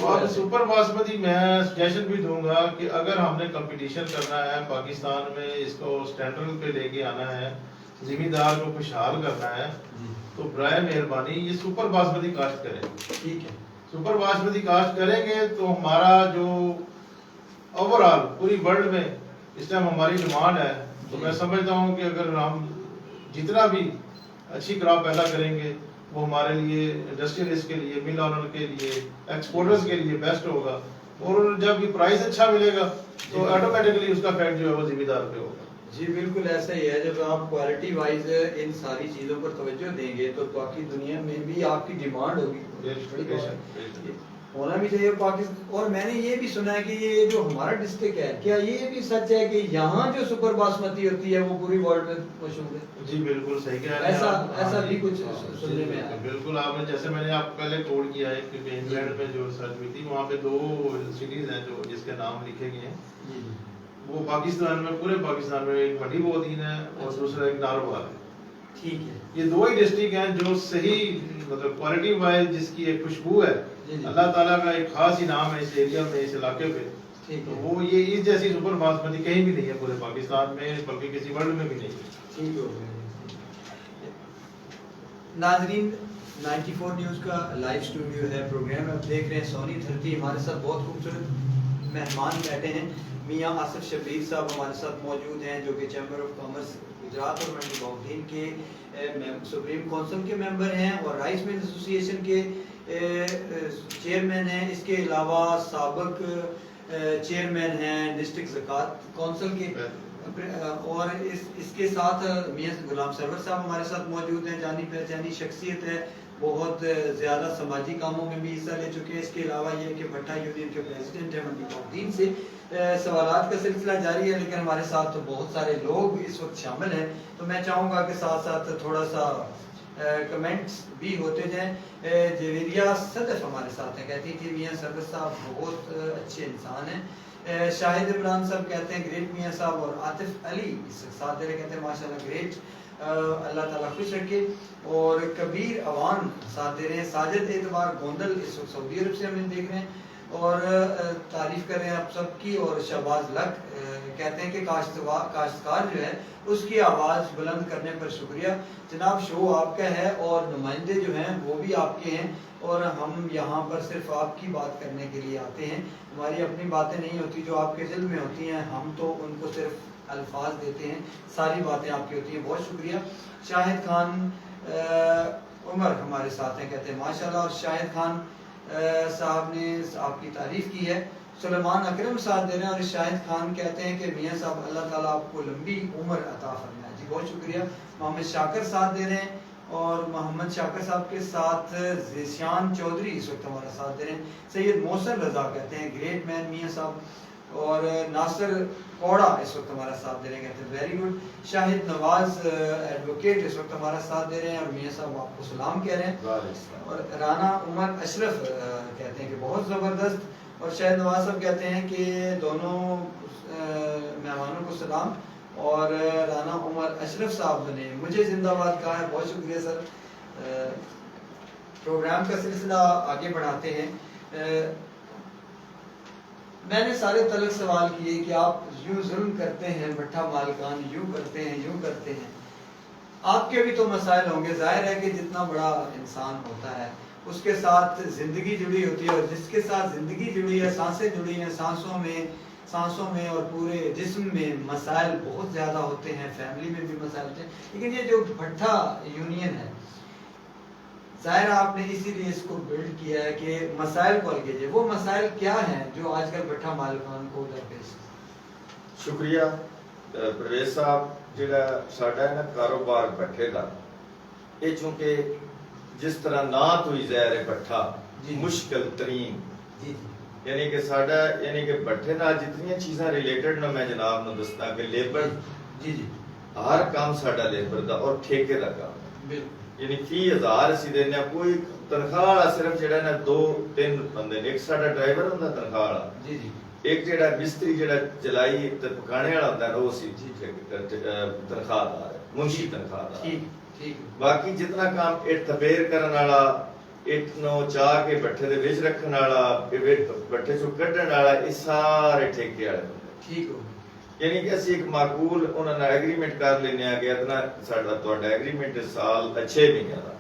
اب سپر باسمتی میں سجیشن بھی دوں گا کہ اگر ہم نے کمپٹیشن کرنا ہے پاکستان میں, اس کو اسٹینڈرڈ پہ لے کے آنا ہے, زمیندار کو خوشحال کرنا ہے, تو برائے مہربانی یہ سپر باسمتی کاشت کریں. ٹھیک ہے, سپر باسمتی کاشت کریں گے تو ہمارا جو اوور آل پوری ورلڈ میں اس ٹائم ہماری ڈیمانڈ ہے, تو میں سمجھتا ہوں کہ اگر ہم جتنا بھی اچھی کراپ پیدا کریں گے وہ ہمارے لیے انڈسٹریلسٹ کے لیے, مل آنر کے لیے, ایکسپورٹرز کے لیے بیسٹ ہوگا. اور جب یہ پرائس اچھا ملے گا تو آٹومیٹکلی اس کا فیکٹ جو ہے وہ ذمہ دار پہ ہوگا. جی بالکل ایسا ہی ہے. جب آپ کوالٹی وائز ان ساری چیزوں پر توجہ دیں گے تو باقی دنیا میں بھی آپ کی ڈیمانڈ ہوگی, ہونا بھی چاہیے پاکستان. اور میں نے یہ بھی سنا ہے کہ یہ جو ہمارا ڈسٹرکٹ ہے, کیا یہ بھی سچ ہے کہ یہاں جو سپر باسمتی ہوتی ہے وہ پوری ورلڈ میں مشہور ہے؟ جی بالکل صحیح کہہ رہے ہیں, ایسا بھی کچھ سننے میں آیا. بالکل, آپ نے جیسے میں نے آپ پہلے کوڈ کیا ہے کہ انگلینڈ میں جو ریسرچ ہوئی تھی وہاں پہ 2 سٹیز ہیں جو جس کے نام لکھے گئے ہیں. وہ پاکستان میں, پورے پاکستان میں, ایک منڈی بودین ہے اور دوسرا ایک ناروال ہے. ٹھیک ہے, یہ 2 ہی ڈسٹرکٹ ہیں جو صحیح مطلب کوالٹی وائز جس کی ایک خوشبو ہے, اللہ تعالیٰ کا ایک خاص انعام ہے اس ایریا میں, اس علاقے پہ. تو وہ یہ اس جیسی سپر باسمتی کہیں بھی نہیں ہے پورے پاکستان میں, بلکہ کسی ورلڈ میں بھی نہیں ہے. ٹھیک ہے ناظرین, 94 نیوز کا لائیو اسٹوڈیو ہے پروگرام, آپ دیکھ رہے ہیں سونی دھرتی. ہمارے ساتھ بہت خوبصورت مہمان بیٹھے ہیں. میاں آصف شبیر صاحب ہمارے ساتھ موجود ہیں جو کہ چیمبر آف کامرس گجرات اور منڈی باؤدین کے سپریم کونسل کے ممبر ہیں اور رائس مل ایسوسی ایشن کے چیئرمین ہیں. اس کے علاوہ سابق چیئرمین ہیں ڈسٹرکٹ زکوٰۃ کونسل کے, اور اس کے ساتھ میاں غلام سرور صاحب ہمارے ساتھ موجود ہیں. جانی پہچانی شخصیت ہے, بہت زیادہ سماجی کاموں میں بھی حصہ لے چکے ہیں. اس کے علاوہ یہ کہ بھٹا یونین کے پریزیڈنٹ ہیں منڈی باؤدین سے. سوالات کا سلسلہ جاری ہے لیکن ہمارے ساتھ بہت سارے لوگ اس وقت شامل ہیں, تو میں چاہوں گا کہ ساتھ ساتھ تھوڑا سا کمنٹس بھی ہوتے جائیں. جویریہ صدف ہمارے ساتھ ہیں, کہتی کہ میاں سرور صاحب بہت اچھے انسان ہیں. شاہد عمران صاحب کہتے ہیں گریٹ میاں صاحب, اور عاطف علی ساتھ دے رہے کہتے ہیں ماشاءاللہ گریٹ, اللہ تعالیٰ خوش رکھے. اور کبیر اوان ساتھ دے رہے ہیں. ساجد اعتبار گوندل اس وقت سعودی عرب سے ہمیں دیکھ رہے ہیں. اور تعریف کریں آپ سب کی. اور شہباز لک کہتے ہیں کہ کاشتکار جو ہے اس کی آواز بلند کرنے پر شکریہ. جناب شو آپ کا ہے اور نمائندے جو ہیں وہ بھی آپ کے ہیں, اور ہم یہاں پر صرف آپ کی بات کرنے کے لیے آتے ہیں. ہماری اپنی باتیں نہیں ہوتی جو آپ کے دل میں ہوتی ہیں, ہم تو ان کو صرف الفاظ دیتے ہیں, ساری باتیں آپ کی ہوتی ہیں. بہت شکریہ. شاہد خان عمر ہمارے ساتھ ہیں, کہتے ہیں ماشاءاللہ. اور شاہد خان صاحب نے آپ کی تعریف کی ہے. سلیمان اکرم ساتھ دے رہے ہیں, اور شاہد خان کہتے ہیں کہ میاں صاحب اللہ تعالیٰ آپ کو لمبی عمر عطا فرمائے. جی بہت شکریہ. محمد شاکر ساتھ دے رہے ہیں, اور محمد شاکر صاحب کے ساتھ ذیشان چودھری اس وقت ہمارا ساتھ دے رہے ہیں. سید محسن رضا کہتے ہیں گریٹ مین میاں صاحب. اور ناصر کوڑا اس وقت ہمارا ساتھ دے رہے ہیں, کہتے ہیں ویری گڈ. شاہد نواز ایڈوکیٹ اس وقت ہمارا ساتھ دے رہے ہیں, اور میاں صاحب آپ کو سلام کہہ رہے ہیں. اور رانا عمر اشرف کہتے ہیں کہ بہت زبردست. اور شاہد نواز صاحب کہتے ہیں کہ دونوں مہمانوں کو سلام. اور رانا عمر اشرف صاحب نے مجھے زندہ باد کہا ہے. بہت شکریہ سر. پروگرام کا سلسلہ آگے بڑھاتے ہیں. میں نے سارے طلق سوال کیے کہ آپ یوں ظلم کرتے ہیں بٹھا مالکان, یوں کرتے ہیں یوں کرتے ہیں. آپ کے بھی تو مسائل ہوں گے. ظاہر ہے کہ جتنا بڑا انسان ہوتا ہے اس کے ساتھ زندگی جڑی ہوتی ہے, اور جس کے ساتھ زندگی جڑی ہے, سانسیں جڑی ہیں, سانسوں میں اور پورے جسم میں مسائل بہت زیادہ ہوتے ہیں. فیملی میں بھی مسائل ہوتے ہیں. لیکن یہ جو بھٹا یونین ہے, ظاہر آپ نے اسی لیے اس کو بلڈ کیا ہے کہ مسائل کو حل کیجیے. وہ مسائل کیا ہیں جو آج کل بھٹا مالکان کو درپیش ہیں؟ شکریہ پرویز صاحب. جڑا ساڈا ہے نا کاروبار بٹھے دا, یہ چونکہ جس طرح نا تو ہی ظاہر ہے بٹھا مشکل ترین, یعنی کہ ساڈا یعنی کہ بٹھے نال جتنی چیزاں ریلیٹڈ نا میں جناب نو دستا کہ لیبر ہر کام ساڈا لیبر دا اور ٹھیکے دا کام, یعنی 30,000 اسی دینے. کوئی تنخواہ والا صرف جڑا نا 2-3 بندے نے. ایک ساڈا ڈرائیور ہوندا تنخواہ والا, ایک جڑا مستری جڑا چلائی تے پکانے والا ہوندا ہے وہ سی تنخواہ دار, منشی تنخواہ دار. باقی جتنا کام اٹ تبیر کرن والا, اٹ نو چاہ کے بٹھے دے وچ رکھن والا, بٹھے چوں کڈن والا, یہ سارے ٹھیکے والے بندے. ٹھیک ہو یعنی کہ اسی ایک معقول انہاں نال ایگریمنٹ کر لینے آ گیا اتنا ساڈا تہاڈا ایگریمنٹ سال 6 مہینے دا.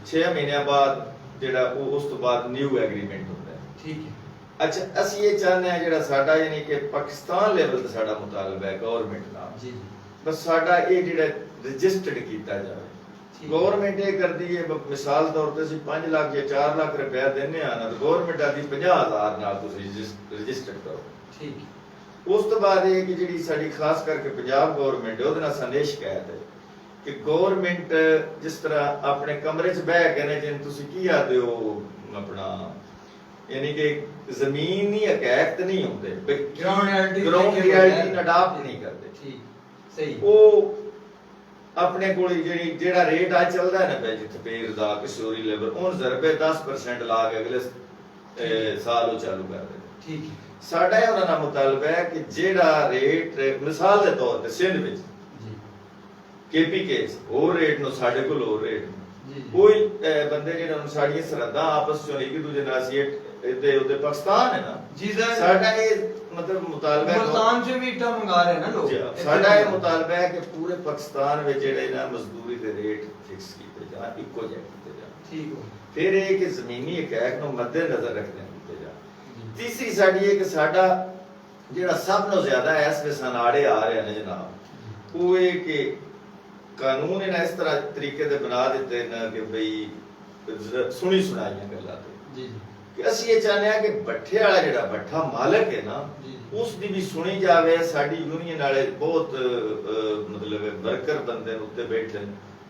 6 مہینے بعد جڑا اس تو بعد نیو ایگریمنٹ ہوندا ہے. ٹھیک ہے. اچھا اسی یہ چاہتے ہیں جڑا ساڈا یعنی کہ پاکستان لیول تے ساڈا مطالبہ ہے گورنمنٹ نال, بس ساڈا یہ جڑا رجسٹرڈ کیتا جائے. گورنمنٹ یہ کرتی ہے مثال طور تے 5 لاکھ یا 4 لاکھ روپیہ دینے آنا تو گورنمنٹ آدھی 50,000 نال تسی رجسٹرڈ کرو. ٹھیک. اس تو بعد یہ کہ جڑی ساری خاص کر کے پنجاب گورنمنٹ ہے وہ سندے شکایت ہے کہ گورنمنٹ جس طرح اپنے کمرے چ بہ کے نے جن تسی کی آدے ہو اپنا یعنی کہ زمینی حقائق نہیں ہوتے, گراؤنڈ ریالٹی اڈاپٹ نہیں کرتے. صحیح. وہ اپنے کول جیڑا ریٹ آج چلدا ہے نا پہ جتھے پیر دا کسوری لیبر اون ضربے 10% لا کے اگلے سال وہ چالو کر دے. ٹھیک ہے. ساڈا انہاں دا مطالبہ ہے کہ جیڑا ریٹ مثال دے طور تے سندھ وچ کے پی کے اور ریٹ نو ساڈے کول اور ریٹ کوئی بندے جنہاں نوں ساڈیاں سرحداں آپس چوں ایک دوجے نال سی تے اوتے پاکستان ہے نا. جی ساڈا یہ مطلب مطالبہ ہے ملتان سے بھی اٹا منگا رہے ہیں نا لوگ. ساڈا یہ مطالبہ ہے کہ پورے پاکستان وچ جڑے نا مزدوری دے ریٹ فکس کیتے جان, اکو جے کیتے جان. ٹھیک ہو. پھر یہ کہ زمینی حقائق نو مد نظر رکھتے ہیں. تیسری ساڈی ہے کہ ساڈا جڑا سب نو زیادہ اس وسن آڑے آ رہے ہیں جناب وہ ہے کہ قانون انہاں اس طرح طریقے دے بنا دیتے نا کہ بھئی سنی سنائیاں گلاں تے کہ اسی یہ چاہنے ہیں کہ بٹھے والا جڑا بٹھا مالک ہے نا اس دی بھی سنی جاوے. ساڈی یونین والے بہت مطلب ورکر بندے اوتے بیٹھے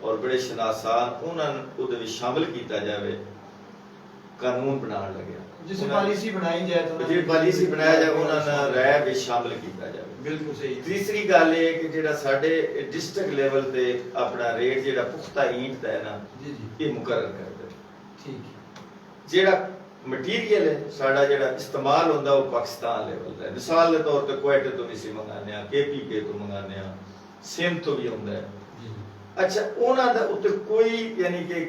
اور بڑے شناسان انہاں نوں اودے وچ شامل کیتا جاوے. قانون بنان لگے جس پالیسی بنائی جائے تو جی پالیسی بنایا جائے انہاں نے رائے وچ شامل کیتا جائے. بالکل صحیح. تیسری گل یہ کہ جڑا ساڈے ڈسٹرکٹ لیول تے اپنا ریٹ جڑا پختہ اینٹ دا ہے نا یہ مقرر کر دے. ٹھیک ہے. جڑا مٹیریل ہے ساڈا جڑا استعمال ہوندا وہ پاکستان لیول دا ہے. مثال دے طور تے کوئٹے تو نہیں سی منگانے ہاں, کے پی کے تو منگانے ہاں, سندھ تو بھی ہوندا ہے. اچھا انہاں دا اوتے کوئی یعنی کہ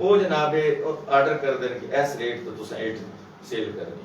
ਉਹ ਜਨਾਬ ਆਰਡਰ ਕਰ ਦੇਣ ਕਿ ਇਸ ਰੇਟ ਤੋਂ ਤੁਸੀਂ ਇਹ ਸੇਲ ਕਰਨੀ,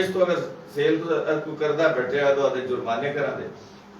ਇਸ ਤੋਂ ਅਗਰ ਸੇਲ ਤੋਂ ਕੋਈ ਕਰਦਾ ਬੈਠਿਆ ਤਾਂ ਉਹਦੇ ਜੁਰਮਾਨੇ ਕਰਾਂਦੇ,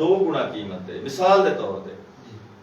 2 ਗੁਣਾ ਕੀਮਤ ਤੇ, ਮਿਸਾਲ ਦੇ ਤੌਰ ਤੇ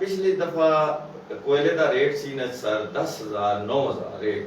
ਪਿਛਲੀ ਦਫਾ ਕੋਇਲੇ ਦਾ ਰੇਟ ਸੀ ਨਾ ਸਰ 10000 9000 ਰੇਟ,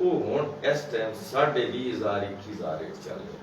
ਉਹ ਹੁਣ ਇਸ ਟਾਈਮ 20000 21000 ਰੇਟ ਚੱਲ ਰਿਹਾ,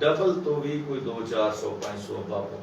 ਡਬਲ ਤੋਂ ਵੀ ਕੋਈ 2 400 500 ਬਾਬਾ।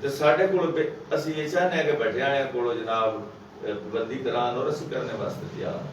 ਤੇ ਸਾਡੇ ਕੋਲ ਅਸੀਂ ਇਹ ਚਾਹੁੰਦੇ ਹਾਂ ਕਿ ਬੈਠਿਆਣਿਆਂ ਕੋਲੋਂ ਜਨਾਬ ਪਾਬੰਦੀ ਕਰਾਉਣ ਔਰ ਅਸੀਂ ਕਰਨੇ ਵਾਸਤੇ ਤਿਆਰ ਹਾਂ।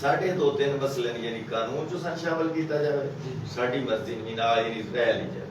ਸਾਡੇ 2-3 ਮਸਲੇ ਨੇ, ਯਾਨੀ ਕਾਨੂੰਨ ਚ ਸ਼ਾਮਲ ਕੀਤਾ ਜਾਵੇ, ਸਾਡੀ ਮਸਜਿਦ ਵੀ ਨਾਲ ਹੀ ਨਹੀਂ ਰਹਿ ਲਈ ਜਾਵੇ।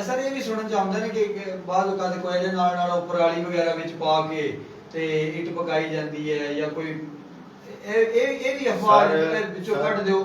ਅਸਰ ਇਹ ਵੀ ਸੁਣਨ ਚ ਆਉਂਦਾ ਨੇ ਕਿ ਬਾਅਦ ਲੋਕਾਂ ਦੇ ਕੋਇਲੇ ਨਾਲ ਨਾਲ ਉੱਪਰ ਵਾਲੀ ਵਗੈਰਾ ਵਿੱਚ ਪਾ ਕੇ ਤੇ ਇੱਟ ਪਕਾਈ ਜਾਂਦੀ ਹੈ ਜਾਂ ਕੋਈ ਇਹ ਵੀ ਅਫਵਾਹ ਵਿੱਚੋਂ ਕੱਢ ਦਿਓ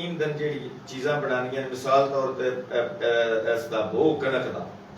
ਈਂਧਨ ਜਿਹੜੀ ਚੀਜ਼ਾਂ ਬਣਾਉਣੀਆਂ ਨੇ, ਮਿਸਾਲ ਤੌਰ ਤੇ ਇਸ ਦਾ ਭੋ ਕਣਕ ਦਾ,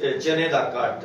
ਇਹ ਚਨੇ ਦਾ ਕੱਟ,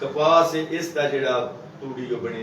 ਕਪਾਸ ਹੈ ਇਸ ਦਾ ਜਿਹੜਾ ਤੂੜੀ ਉਹ ਬਣੀ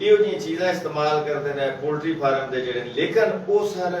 ਇਹੋ ਜਿਹੀਆਂ ਚੀਜ਼ਾਂ ਇਸਤੇਮਾਲ ਕਰਦੇ ਨੇ ਪੋਲਟਰੀ ਫਾਰਮ ਦੇ ਜਿਹੜੇ, ਲੇਕਿਨ ਉਹ ਸਰ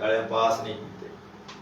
ਵਾਲੇ ਪਾਸ ਨਹੀਂ ਕੀਤੇ।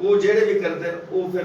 ਉਹ ਜਿਹੜੇ ਵੀ ਕਰਦੇ ਨੇ ਉਹ ਫਿਰ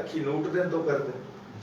ਅੱਖੀ ਨੋਟ ਦੇਣ ਤੋਂ ਕਰਦੇ।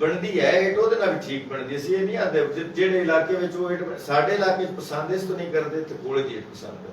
ਬਣਦੀ ਹੈ ਇਹ ਉਹਦੇ ਨਾਲ ਵੀ ਠੀਕ ਬਣਦੀ। ਅਸੀਂ ਇਹ ਨਹੀਂ ਆਂਦੇ ਜਿਹੜੇ ਇਲਾਕੇ ਵਿੱਚ ਉਹ ਇੱਟ ਸਾਡੇ ਇਲਾਕੇ 'ਚ ਪਸੰਦ ਇਸ ਤੋਂ ਨਹੀਂ ਕਰਦੇ ਤੇ ਕੋਲੇ ਦੀ ਇੱਟ ਪਸੰਦ ਕਰਦੇ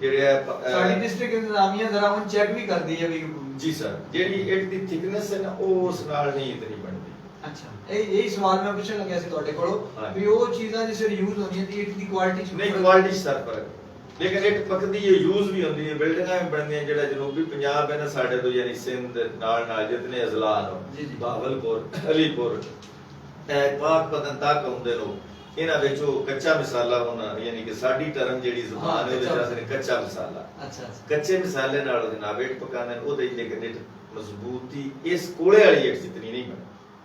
ਜਿਹੜੇ ਸਾਡੀ ਡਿਸਟ੍ਰਿਕਟ ਇੰਤਜ਼ਾਮੀਆ ਜ਼ਰਾ ਹੁਣ ਚੈੱਕ ਵੀ ਕਰਦੀ ਹੈ ਵੀ ਜੀ ਸਰ ਜਿਹੜੀ ਇੱਟ ਦੀ ਥਿਕਨੈਸ ਹੈ ਨਾ ਉਹ ਉਸ ਨਾਲ ਨਹੀਂ ਇਤਨੀ ਬਣਦੀ। ਅੱਛਾ ਇਹ ਸਵਾਲ ਮੈਂ ਪੁੱਛਣ ਲੱਗਿਆ ਸੀ ਤੁਹਾਡੇ ਕੋਲੋਂ ਹਾਂਜੀ। ਵੀ ਉਹ ਚੀਜ਼ਾਂ ਜਿਸ ਵੇਲੇ ਯੂਜ਼ ਹੁੰਦੀਆਂ ਤੇ ਇੱਟ ਦੀ ਕੁਆਲਿਟੀ ਚ ਨਹੀਂ ਕੁਆਲਿਟੀ ਸਰ ਫਰਕ, ਲੇਕਿਨ ਇੱਟ ਪੱਕਦੀ ਹੈ, ਯੂਜ਼ ਵੀ ਹੁੰਦੀ ਹੈ, ਬਿਲਡਿੰਗਾਂ ਵੀ ਬਣਦੀਆਂ। ਜਿਹੜਾ ਜਨੂਬੀ ਪੰਜਾਬ ਹੈ ਨਾ ਸਾਡੇ ਤੋਂ ਯਾਨੀ ਸਿੰਧ ਨਾਲ ਨਾਲ ਜਿਤਨੇ ਅਜ਼ਲਾ ਜੀ, ਜੀ। ਨੇ ਬਾਵਲਪੁਰ ਅਲੀਪੁਰ ਪਾਕ ਪਤਨ ਤੱਕ ਹੁੰਦੇ ਨੇ, ਇਹਨਾਂ ਵਿੱਚ ਉਹ ਕੱਚਾ ਮਸਾਲਾ ਹੋਣਾ, ਯਾਨੀ ਕਿ ਸਾਡੀ ਟਰਮ ਜਿਹੜੀ ਜ਼ੁਬਾਨ ਹੈ ਉਹਦੇ ਚ ਆਖਦੇ ਨੇ ਕੱਚਾ ਮਸਾਲਾ। ਅੱਛਾ ਕੱਚੇ ਮਸਾਲੇ ਨਾਲ ਜਨਾਬ ਇੱਟ ਪਕਾਉਂਦੇ ਨੇ, ਉਹਦੇ ਲੇਕਿਨ ਇੱਟ ਮਜ਼ਬੂਤੀ ਇਸ ਕੋਲੇ ਵਾਲੀ ਇੱਟ ਜਿਤਨੀ ਨਹੀਂ ਬਣੀ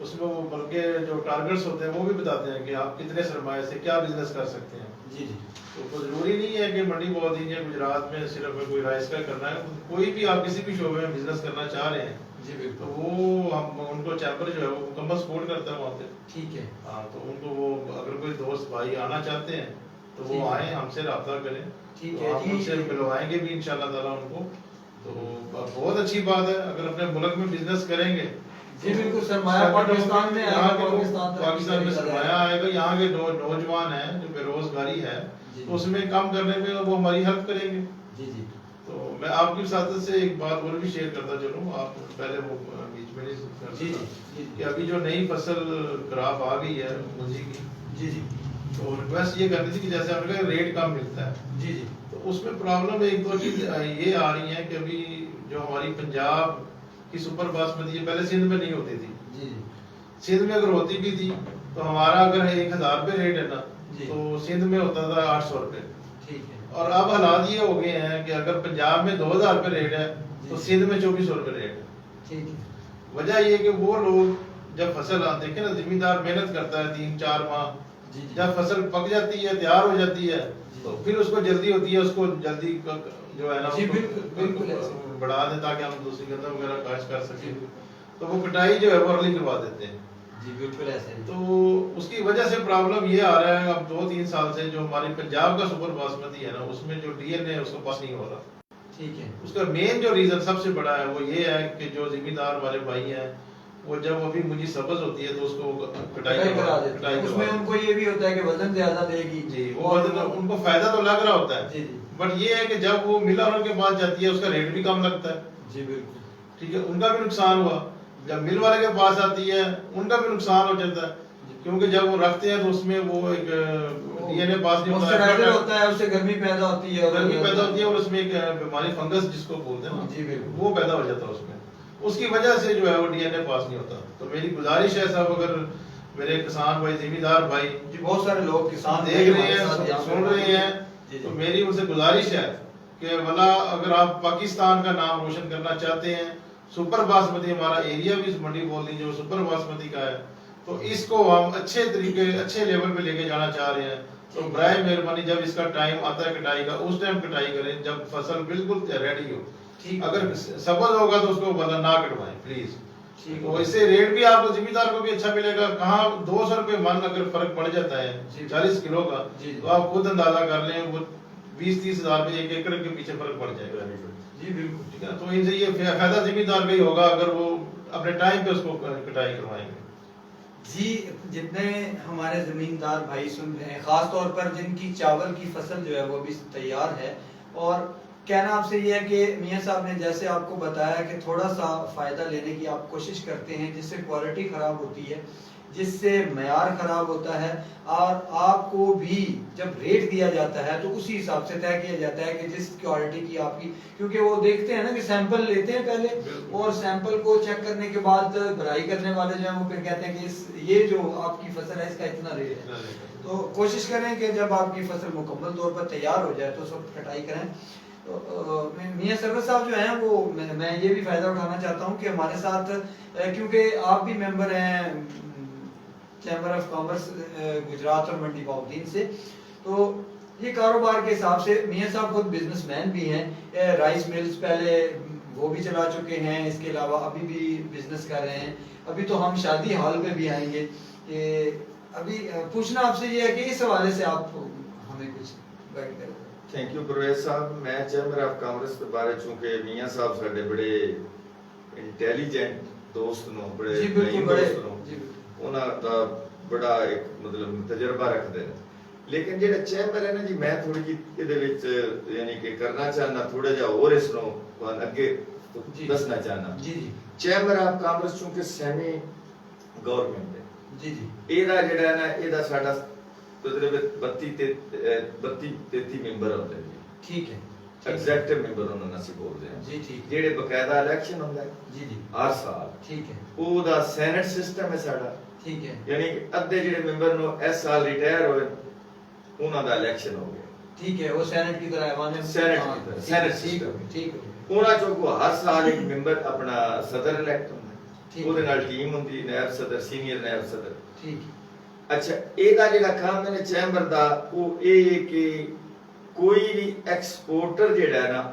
اس میں وہ بلکہ جو ٹارگیٹس ہوتے ہیں وہ بھی بتاتے ہیں کہ آپ کتنے سرمایہ سے کیا بزنس کر سکتے ہیں. جی جی تو کوئی ضروری نہیں ہے کہ منڈی بہت یا گجرات میں صرف کوئی رائس کا کرنا ہے. کوئی بھی آپ کسی بھی شعبے میں بزنس کرنا چاہ رہے ہیں جی تو بالکل. وہ ہم ان کو چیمبر جو ہے وہ مکمل سپورٹ کرتا ہے وہاں پہ. ٹھیک ہے. ہاں تو ان کو وہ اگر کوئی دوست بھائی آنا چاہتے ہیں تو ٹھیک وہ ہے. آئیں ہم سے رابطہ کریں. ٹھیک تو ہے ہم ان جی. سے ملوائیں گے بھی انشاءاللہ تعالیٰ ان کو. تو بہت اچھی بات ہے اگر اپنے ملک میں بزنس کریں گے. جی بالکل. سرمایہ پاکستان میں یہاں کے پاکستان میں سرمایہ آئے گا. یہاں کے نوجوان ہیں جو بے روزگاری ہے تو اس میں کام کرنے میں وہ ہماری ہیلپ کریں گے. جی جی. تو میں آپ کی ساتھ سے ایک بات اور بھی شیئر کرتا چلوں. آپ پہلے وہ بیچ میں نہیں کر جی سکتا جی کہ ابھی جو نئی فصل کراپ آ گئی ہے منجی کی. جی جی. تو ریکویسٹ یہ کرنی تھی کہ جیسے ہم نے ریٹ کم ملتا ہے. جی جی. تو اس میں پرابلم ایک دو چیز یہ آ رہی ہے کہ ابھی جو ہماری پنجاب کی سپر باسمتی ہے پہلے سندھ میں نہیں ہوتی تھی. جی جی. سندھ میں اگر ہوتی بھی تھی تو ہمارا اگر 1000 روپے ریٹ ہے نا تو سندھ میں ہوتا تھا 800 روپے. ٹھیک ہے. اور اب حالات یہ ہو گئے ہیں کہ اگر پنجاب میں 2000 روپے ریٹ ہے تو سندھ میں 2400 روپے ریٹ ہے. ٹھیک ہے. وجہ یہ کہ وہ لوگ جب فصل دیکھیں نا زمیندار محنت کرتا ہے 3-4 ماہ. جب فصل پک جاتی ہے تیار ہو جاتی ہے تو پھر اس کو جلدی ہوتی ہے اس کو جلدی جو ہے نا بالکل بڑھا دیں تاکہ ہم دوسری گندم وغیرہ کاشت کر سکیں. تو وہ کٹائی جو ہے وہ ارلی کروا دیتے ہیں. جی بالکل ایسے ہی. تو اس کی وجہ سے پرابلم یہ آ رہا ہے اب 2-3 سال سے جو ہماری پنجاب کا سپر باسمتی ہے نا اس میں جو ڈی این اے اس کو پاس نہیں ہو رہا. ٹھیک ہے. اس کا مین جو ریزن سب سے بڑا ہے وہ یہ ہے کہ جو زمیندار والے بھائی ہیں وہ جب ابھی منجی سبز ہوتی ہے تو اس کو کٹائی کرا دیتے ہیں. اس میں ان کو یہ بھی ہوتا ہے کہ وزن زیادہ دے گی. جی وہ ان کو فائدہ تو لگ رہا ہوتا ہے. جی جی. بٹ یہ ہے کہ جب وہ مل والوں کے پاس جاتی ہے اس کا ریٹ بھی کم لگتا ہے. جی بالکل. ٹھیک ہے. ان کا بھی نقصان ہوا. جب مل والے کے پاس آتی ہے ان کا بھی نقصان ہو جاتا ہے کیونکہ جب وہ رکھتے ہیں تو اس میں وہ ایک ڈی این اے پاس نہیں ہوتا ہے. اس سے گرمی پیدا ہوتی ہے. گرمی پیدا ہوتی ہے اور اس میں ایک بیماری فنگس جس کو بولتے ہیں نا جی بالکل وہ پیدا ہو جاتا ہے اس میں. اس کی وجہ سے جو ہے وہ ڈی این اے پاس نہیں ہوتا. تو میری گزارش ہے صاحب اگر میرے کسان بھائی زمیندار بھائی جی بہت سارے لوگ کسان دیکھ رہے ہیں سن رہے ہیں تو میری ان سے گزارش ہے کہ والا اگر آپ پاکستان کا نام روشن کرنا چاہتے ہیں سپر باسمتی ہمارا ایریا بھی منڈی بول دیجیے وہ سپر باسمتی کا ہے تو اس کو ہم اچھے طریقے اچھے لیول پہ لے کے جانا چاہ رہے ہیں. تو برائے مہربانی جب اس کا ٹائم آتا ہے کٹائی کا اس ٹائم کٹائی کریں جب فصل بالکل ریڈی ہو. اگر سبز ہوگا تو اس کو نہ کٹوائیں پلیز. تو اس سے ریٹ بھی آپ کو زمیندار کو بھی اچھا ملے گا. کہاں 200 روپے من اگر فرق پڑ جاتا ہے 40 کلو کا تو آپ خود اندازہ کر لیں وہ 20-30 ہزار روپے 1 ایکڑ کے پیچھے فرق پڑ جائے گا. جی بالکل. ٹھیک ہے. تو ان سے یہ فائدہ زمیندار کا ہی ہوگا اگر وہ اپنے ٹائم پہ اس کو کٹائی کروائیں گے. جی جتنے ہمارے زمیندار بھائی سن رہے ہیں خاص طور پر جن کی چاول کی فصل جو ہے وہ بھی تیار ہے اور کہنا آپ سے یہ ہے کہ میاں صاحب نے جیسے آپ کو بتایا کہ تھوڑا سا فائدہ لینے کی آپ کوشش کرتے ہیں جس سے کوالٹی خراب ہوتی ہے جس سے معیار خراب ہوتا ہے اور آپ کو بھی جب ریٹ دیا جاتا ہے تو اسی حساب سے طے کیا جاتا ہے کہ جس کوالٹی کی آپ کی کیونکہ وہ دیکھتے ہیں نا کہ سیمپل لیتے ہیں پہلے اور سیمپل کو چیک کرنے کے بعد بھرائی کرنے والے جو ہیں وہ پھر کہتے ہیں کہ یہ جو آپ کی فصل ہے اس کا اتنا ریٹ ہے. تو کوشش کریں کہ جب آپ کی فصل مکمل طور پر تیار ہو جائے تو اس وقت کٹائی کریں. میاں سرور صاحب جو ہیں وہ میں یہ بھی فائدہ اٹھانا چاہتا ہوں کہ ہمارے ساتھ کیونکہ آپ بھی ممبر ہیں چیمبر آف کامرس گجرات اور منڈی باؤدین سے تو یہ کاروبار کے حساب سے میاں صاحب خود بزنس مین بھی ہیں. رائس ملز پہلے وہ بھی چلا چکے ہیں اس کے علاوہ ابھی بھی بزنس کر رہے ہیں. ابھی تو ہم شادی ہال پہ بھی آئیں گے کہ ابھی پوچھنا آپ سے یہ ہے کہ اس حوالے سے آپ ہمیں کچھ گائیڈ کریں. تھینک یو پرویز صاحب. میں چیمبر آف کامرس کے بارے چونکہ میاں صاحب ساڈے بڑے انٹیلیجنٹ دوست نو بڑے دوست نو انہاں دا بڑا ایک مطلب تجربہ رکھتے ہیں لیکن جڑا چیمبر ہے نا جی میں تھوڑی جی ادھے وچ یعنی کہ کرنا چاہنا تھوڑا جا اور اس نو اگے دسنا چاہنا. چیمبر آف کامرس چونکہ سیمی گورنمنٹ ہے جی ایدا جڑا ہے نا ایدا ساڈا مطلب 32-33 ممبر ہوتے ہیں. ٹھیک ہے. ایگزیکٹو ممبر انہوں نے سی بول رہے ہیں جی ٹھیک جڑے باقاعدہ الیکشن ہوندا ہے جی جی ہر سال. ٹھیک ہے. او دا سینٹ سسٹم ہے ساڈا. ٹھیک ہے. یعنی کہ ادھے جڑے ممبر نو اس سال ریٹائر ہوئے انہاں دا الیکشن ہو گیا. ٹھیک ہے. وہ سینٹ کی طرح ایوان سینٹ کی طرح سینٹ سسٹم. ٹھیک ہے. انہاں چوں کو ہر سال ایک ممبر اپنا صدر الیکٹ ہوندا ہے. ਠੀਕ। ਉਹਦੇ ਨਾਲ ਟੀਮ ਹੁੰਦੀ, ਨਾਇਬ ਸਦਰ, ਸੀਨੀਅਰ ਨਾਇਬ ਸਦਰ। ਠੀਕ ਅੱਛਾ, ਇਹਦਾ ਜਿਹੜਾ ਕੰਮ ਹੈ ਚੈਂਬਰ ਦਾ, ਉਹ ਇਹ ਹੈ ਕਿ ਕੋਈ ਵੀ ਐਕਸਪੋਰਟਰ ਜਿਹੜਾ ਹੈ ਨਾ,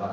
1,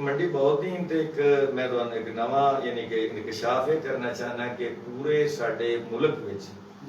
ਮੰਡੀ ਬਹੁਤ ਹੀ ਤੇ ਇੱਕ ਮੈਂ ਤੁਹਾਨੂੰ ਇੱਕ ਨਵਾਂ ਯਾਨੀ ਕਿ ਇਨਕਸ਼ਾਫ ਇਹ ਕਰਨਾ ਚਾਹਨਾ ਕਿ ਪੂਰੇ ਸਾਡੇ ਮੁਲਕ ਵਿੱਚ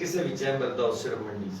ਕਿਸੇ ਵੀ ਚੈਂਬਰ ਦਾ ਉਹ ਸਿਰਫ ਮੰਡੀ 'ਚ,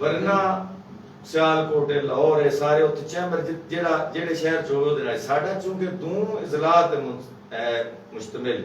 ਵਰਨਾ ਸਿਆਲਕੋਟ, ਲਾਹੌਰ, ਇਹ ਸਾਰੇ ਉੱਥੇ ਚੈਂਬਰ ਜਿਹੜੇ ਸ਼ਹਿਰ ਚ ਹੋਵੇ ਉਹਦੇ ਨਾਲ ਸਾਡਾ ਚੂੰਕਿ ਦੋ ਇਜ਼ਲਾਤ ਤੇ ਮੁਸ਼ਤਮਿਲ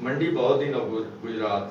ਮੰਡੀ ਬਹੁਤ ਹੀ ਨਾ ਗੁਜਰਾਤ,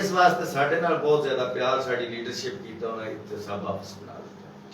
ਇਸ ਵਾਸਤੇ ਸਾਡੇ ਨਾਲ ਬਹੁਤ ਜ਼ਿਆਦਾ ਪਿਆਰ, ਸਾਡੀ ਲੀਡਰਸ਼ਿਪ ਕੀਤਾ ਉਹਨਾਂ ਇੱਥੇ ਸਭ ਆਫਿਸ ਬਣਾ ਦਿੱਤਾ।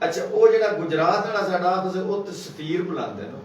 ਅੱਛਾ, ਉਹ ਜਿਹੜਾ ਗੁਜਰਾਤ ਵਾਲਾ ਸਾਡਾ ਆਫਿਸ ਉਹ ਤੇ ਸਫੀਰ ਬੁਲਾਉਂਦੇ ਨੇ,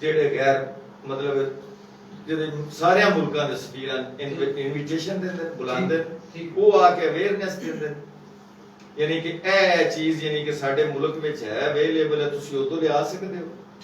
ਜਿਹੜੇ ਗੈਰ ਮਤਲਬ ਜਿਹੜੇ ਸਾਰਿਆਂ ਮੁਲਕਾਂ ਦੇ ਸਫੀਰਾਂ ਇਨਵੀਟੇਸ਼ਨ ਦਿੰਦੇ, ਬੁਲਾਉਂਦੇ, ਠੀਕ। ਉਹ ਆ ਕੇ ਅਵੇਅਰਨੈਸ ਦਿੰਦੇ, ਯਾਨੀ ਕਿ ਇਹ ਚੀਜ਼ ਯਾਨੀ ਕਿ ਸਾਡੇ ਮੁਲਕ ਵਿੱਚ ਹੈ, ਅਵੇਲੇਬਲ ਹੈ, ਤੁਸੀਂ ਉਦੋਂ ਲਿਆ ਸਕਦੇ ਹੋ,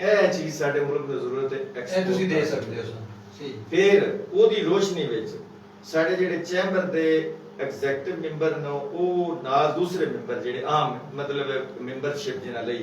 ਹੋ। ਇਹ ਚੀਜ਼ ਸਾਡੇ ਮੁਲਕ ਨੂੰ ਜ਼ਰੂਰਤ ਹੈ, ਇਹ ਤੁਸੀਂ ਦੇ ਸਕਦੇ ਹੋ ਸਰ। ਸਹੀ। ਫਿਰ ਉਹਦੀ ਰੋਸ਼ਨੀ ਵਿੱਚ ਸਾਡੇ ਜਿਹੜੇ ਚੈਂਬਰ ਦੇ ਐਗਜ਼ੈਕਟਿਵ ਮੈਂਬਰ ਨੇ, ਉਹ ਨਾਲ ਦੂਸਰੇ ਮੈਂਬਰ ਜਿਹੜੇ ਆਮ ਮਤਲਬ ਮੈਂਬਰਸ਼ਿਪ ਜਿਹਨਾਂ ਲਈ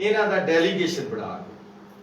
ਇਹਨਾਂ ਦਾ ਡੈਲੀਗੇਸ਼ਨ ਬਣਾ ਕੇ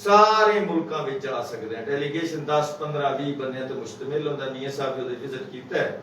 ਸਾਰੇ ਮੁਲਕਾਂ ਵਿੱਚ ਜਾ ਸਕਦੇ ਆ। ਡੈਲੀਗੇਸ਼ਨ 10 15 20 ਬੰਦਿਆਂ ਤੋਂ ਮੁਸ਼ਤਮਿਲ ਹੁੰਦਾ। ਮੀਆਂ ਸਾਹਿਬ ਨੇ ਉਹਦੇ ਵਿਜ਼ਿਟ ਕੀਤਾ ਹੈ,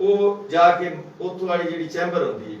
ਉਹ ਜਾ ਕੇ ਉੱਥੋਂ ਵਾਲੀ ਜਿਹੜੀ ਚੈਂਬਰ ਹੁੰਦੀ ਹੈ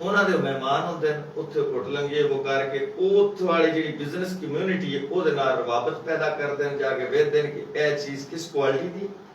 ਉਹਨਾਂ ਦੇ ਮਹਿਮਾਨ ਹੁੰਦੇ ਨੇ, ਉੱਥੇ ਘੁੱਟ ਲੰਗੇ ਉਹ ਕਰਕੇ ਉਹ ਉੱਥੋਂ ਵਾਲੀ ਜਿਹੜੀ ਬਿਜ਼ਨਸ ਕਮਿਊਨਿਟੀ ਹੈ ਉਹਦੇ ਨਾਲ ਰਵਾਬਤ ਪੈਦਾ ਕਰਦੇ ਨੇ, ਜਾ ਕੇ ਵੇਖਦੇ ਨੇ ਕਿ ਇਹ ਚੀਜ਼ ਕਿਸ ਕੁਆਲਿਟੀ ਦੀ,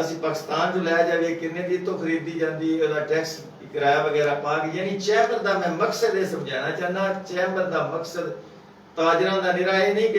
ਅਸੀਂ ਪਾਕਿਸਤਾਨ ਤੋਂ ਲੈ ਜਾਵੇ ਕਿੰਨੇ ਦੀ ਤੋਂ ਖਰੀਦੀ ਜਾਂਦੀ ਹੈ, ਉਹਦਾ ਟੈਕਸ ਕਿਰਾਇਆ ਵਗੈਰਾ ਪਾ ਕੇ। ਯਾਨੀ ਚੈਂਬਰ ਦਾ ਮੈਂ ਮਕਸਦ ਇਹ ਸਮਝਾਣਾ ਚਾਹਨਾ, ਚੈਂਬਰ ਦਾ ਮਕਸਦ ਤਾਜਰਾਂ ਦਾ ਨਿਰਾ ਇਹ ਨਹੀਂ ਕਿ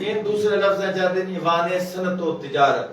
ਇਹ ਦੂਸਰੇ ਲਫ਼ਜ਼ਾਂ ਚਾਹਦੇ ਨਹੀਂ ਵਾਨੇ ਸਨਅਤ ਤੇ ਤਿਜਾਰਤ।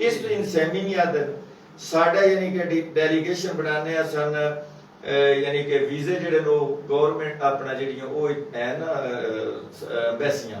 ਇਸ ਤੋਂ ਇਨਸਾਨੀ ਨਹੀਂ ਆਦਤ ਸਾਡਾ ਯਾਨੀ ਕਿ ਡੈਲੀਗੇਸ਼ਨ ਬਣਾਉਂਦੇ ਆ ਸਨ, ਯਾਨੀ ਕਿ ਵੀਜ਼ੇ ਜਿਹੜੇ ਲੋਕ ਗਵਰਨਮੈਂਟ ਆਪਣਾ ਜਿਹੜੀਆਂ ਉਹ ਹੈ ਨਾ ਐਮਬੈਸੀਆਂ,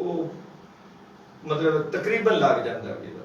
ਉਹ ਮਤਲਬ ਤਕਰੀਬਨ ਲੱਗ ਜਾਂਦਾ ਵੀਜ਼ਾ।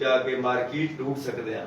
ਜਾ ਕੇ ਮਾਰਕੀਟ ਢੂੰਡ ਸਕਦੇ ਹਾਂ,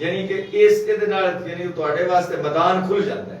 ਯਾਨੀ ਕਿ ਇਸ ਇਹਦੇ ਨਾਲ ਯਾਨੀ ਤੁਹਾਡੇ ਵਾਸਤੇ ਮੈਦਾਨ ਖੁੱਲ ਜਾਂਦਾ ਹੈ।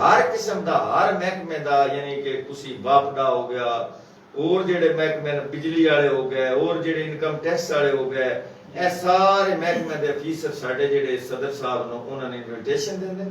ਹਰ ਕਿਸਮ ਦਾ ਹਰ ਮਹਿਕਮੇ ਦਾ ਯਾਨੀ ਕਿ ਤੁਸੀਂ ਵਾਪਡਾ ਹੋ ਗਿਆ, ਹੋਰ ਜਿਹੜੇ ਮਹਿਕਮੇ ਨੇ ਬਿਜਲੀ ਵਾਲੇ ਹੋ ਗਏ, ਹੋਰ ਜਿਹੜੇ ਇਨਕਮ ਟੈਕਸ ਵਾਲੇ ਹੋ ਗਏ, ਇਹ ਸਾਰੇ ਮਹਿਕਮੇ ਦੇ ਅਫੀਸਰ ਸਾਡੇ ਜਿਹੜੇ ਸਦਰ ਸਾਹਿਬ ਨੂੰ ਉਹਨਾਂ ਨੇ ਇਨਵੀਟੇਸ਼ਨ ਦਿੰਦੇ ਨੇ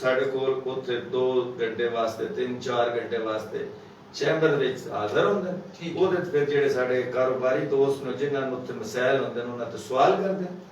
ਸਾਡੇ ਕੋਲ ਉੱਥੇ 2 ਘੰਟੇ ਵਾਸਤੇ 3-4 ਘੰਟੇ ਵਾਸਤੇ ਚੈਂਬਰ ਵਿੱਚ ਹਾਜ਼ਰ ਹੁੰਦੇ ਨੇ। ਠੀਕ। ਉਹਦੇ ਤੇ ਫਿਰ ਜਿਹੜੇ ਸਾਡੇ ਕਾਰੋਬਾਰੀ ਦੋਸਤ ਨੇ ਜਿਨ੍ਹਾਂ ਨੂੰ ਉੱਥੇ ਮਸਾਇਲ ਹੁੰਦੇ ਨੇ ਉਹਨਾਂ ਤੋਂ ਸਵਾਲ ਕਰਦੇ ਨੇ।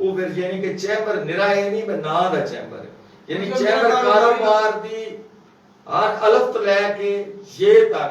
ਉਹ ਫਿਰ ਯਾਨੀ ਕਿ ਚੈਂਬਰ ਨਿਰਾਏ ਨਹੀਂ ਮੈਂ ਨਾਂ ਦਾ ਚੈਂਬਰ ਹੈ, ਯਾਨੀ ਮਤਲਬ ਚੈਂਬਰ ਮੇਰਾ ਕਾਰੋਬਾਰ ਦੀ ਹਰ ਅਲਫ ਤੋਂ ਲੈ ਕੇ ਇਹ ਤੱਕ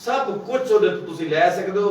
ਸਭ ਕੁਝ ਉਹਦੇ ਤੋਂ ਤੁਸੀਂ ਲੈ ਸਕਦੇ ਹੋ।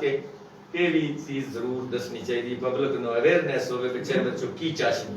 ਕਿ ਇਹ ਵੀ ਚੀਜ਼ ਜ਼ਰੂਰ ਦੱਸਣੀ ਚਾਹੀਦੀ, ਪਬਲਿਕ ਨੂੰ ਅਵੇਅਰਨੈਸ ਹੋਵੇ ਕਿ ਚੈਂਬਰ ਚੋਂ ਕੀ ਚਾਸ਼ਨੀ।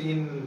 3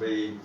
ਬਈ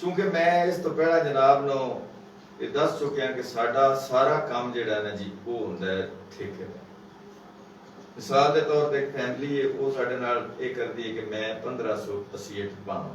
ਚੂੰਕਿ ਮੈਂ ਇਸ ਤੋਂ ਪਹਿਲਾਂ ਜਨਾਬ ਨੂੰ ਇਹ ਦੱਸ ਚੁੱਕਿਆ ਕਿ ਸਾਡਾ ਸਾਰਾ ਕੰਮ ਜਿਹੜਾ ਨਾ ਜੀ ਉਹ ਹੁੰਦਾ ਹੈ ਠੇਕੇ ਦਾ। ਮਿਸਾਲ ਦੇ ਤੌਰ ਤੇ ਇੱਕ ਫੈਮਿਲੀ ਹੈ, ਉਹ ਸਾਡੇ ਨਾਲ ਇਹ ਕਰਦੀ ਹੈ ਕਿ ਮੈਂ 1580 ਪਾਵਾਂ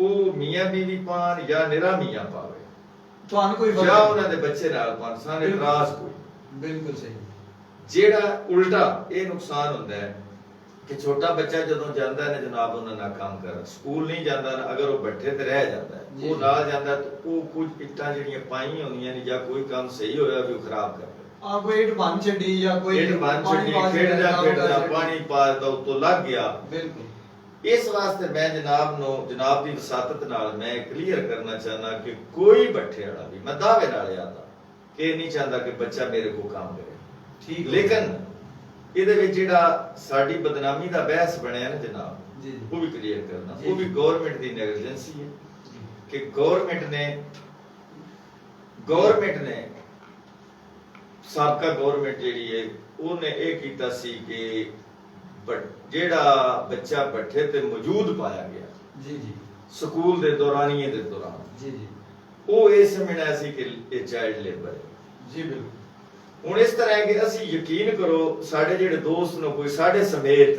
ਉਹ ਮੀਆਂ ਬੀਵੀ ਪਾਣ ਜਾਂ ਨਿਰਾ ਮੀਆਂ ਪਾਵੇ ਤੁਹਾਨੂੰ ਕੋਈ ਜਾਂ ਉਹਨਾਂ ਦੇ ਬੱਚੇ ਨਾਲ ਪਾਣ, ਸਾਨੂੰ ਇਤਰਾਜ਼ ਕੋਈ। ਬਿਲਕੁਲ ਸਹੀ। ਜਿਹੜਾ ਉਲਟਾ ਇਹ ਨੁਕਸਾਨ ਹੁੰਦਾ ਹੈ ਕਿ ਛੋਟਾ ਬੱਚਾ ਜਦੋਂ ਜਾਂਦਾ ਹੈ ਜਨਾਬ ਉਹਨਾਂ ਨਾਲ ਕੰਮ ਕਰਨ, ਸਕੂਲ ਨਹੀਂ ਜਾਂਦਾ ਨਾ, ਅਗਰ ਉਹ ਬੱਠੇ ਤੇ ਰਹਿ ਜਾਂਦਾ ਹੈ, ਉਹ ਨਾਲ ਜਾਂਦਾ ਤਾਂ ਉਹ ਕੁਝ ਇੱਟਾਂ ਜਿਹੜੀਆਂ ਪਾਈਆਂ ਹੁੰਦੀਆਂ ਨੇ ਜਾਂ ਕੋਈ ਕੰਮ ਸਹੀ ਹੋਇਆ ਵੀ ਉਹ ਖਰਾਬ ਕਰ ਆ ਕੋਈ ਇੱਟ ਬੰਨ ਛੱਡੀ ਜਾਂ ਕੋਈ ਇੱਟ ਬੰਨ ਛੱਡੀ, ਖੇਡਦਾ ਪਾਣੀ ਪਾ ਦਿੱਤਾ ਉੱਤੋਂ ਲੱਗ ਗਿਆ। ਬਿਲਕੁਲ। ਇਸ ਵਾਸਤੇ ਮੈਂ ਜਨਾਬ ਦੀ ਵਸਾਤਤ ਨਾਲ ਮੈਂ ਕਲੀਅਰ ਕਰਨਾ ਚਾਹਨਾ ਕਿ ਕੋਈ ਬੱਠੇ ਵਾਲਾ ਵੀ, ਮੈਂ ਦਾਅਵੇ ਨਾਲ ਆਦਾ ਕਿ ਨਹੀਂ ਚਾਹੁੰਦਾ ਕਿ ਬੱਚਾ ਮੇਰੇ ਕੋਲ ਕੰਮ ਕਰੇ। ਠੀਕ। ਲੇਕਿਨ ਇਹਦੇ ਵਿੱਚ ਜਿਹੜਾ ਸਾਡੀ ਬਦਨਾਮੀ ਦਾ ਬਹਿਸ ਬਣਿਆ ਨਾ ਜਨਾਬ, ਜੀ ਉਹ ਵੀ ਕਲੀਅਰ ਕਰਨਾ, ਉਹ ਵੀ ਗਵਰਨਮੈਂਟ ਦੀ ਨੈਗਲੀਜੈਂਸੀ ਹੈ ਕਿ ਗਵਰਨਮੈਂਟ ਨੇ ਸਾਬਕਾ ਗਵਰਨਮੈਂਟ ਜਿਹੜੀ ਹੈ ਉਹਨੇ ਇਹ ਕੀਤਾ ਸੀ ਕਿ ਜਿਹੜਾ ਬੱਚਾ ਬੱਠੇ ਤੇ ਮੌਜੂਦ ਪਾਇਆ ਗਿਆ ਜੀ ਸਕੂਲ ਦੇ ਦੌਰਾਨੀਏ ਦੇ ਦੌਰਾਨ ਜੀ ਉਹ ਇਹ ਸਮਝਣਾ ਸੀ ਕਿ ਇਹ ਚਾਈਲਡ ਲੇਬਰ ਹੈ। ਜੀ ਬਿਲਕੁਲ। ਹੁਣ ਇਸ ਤਰ੍ਹਾਂ ਹੈ ਕਿ ਅਸੀਂ ਯਕੀਨ ਕਰੋ ਸਾਡੇ ਜਿਹੜੇ ਦੋਸਤ ਨੂੰ ਕੋਈ ਸਾਡੇ ਸਮੇਤ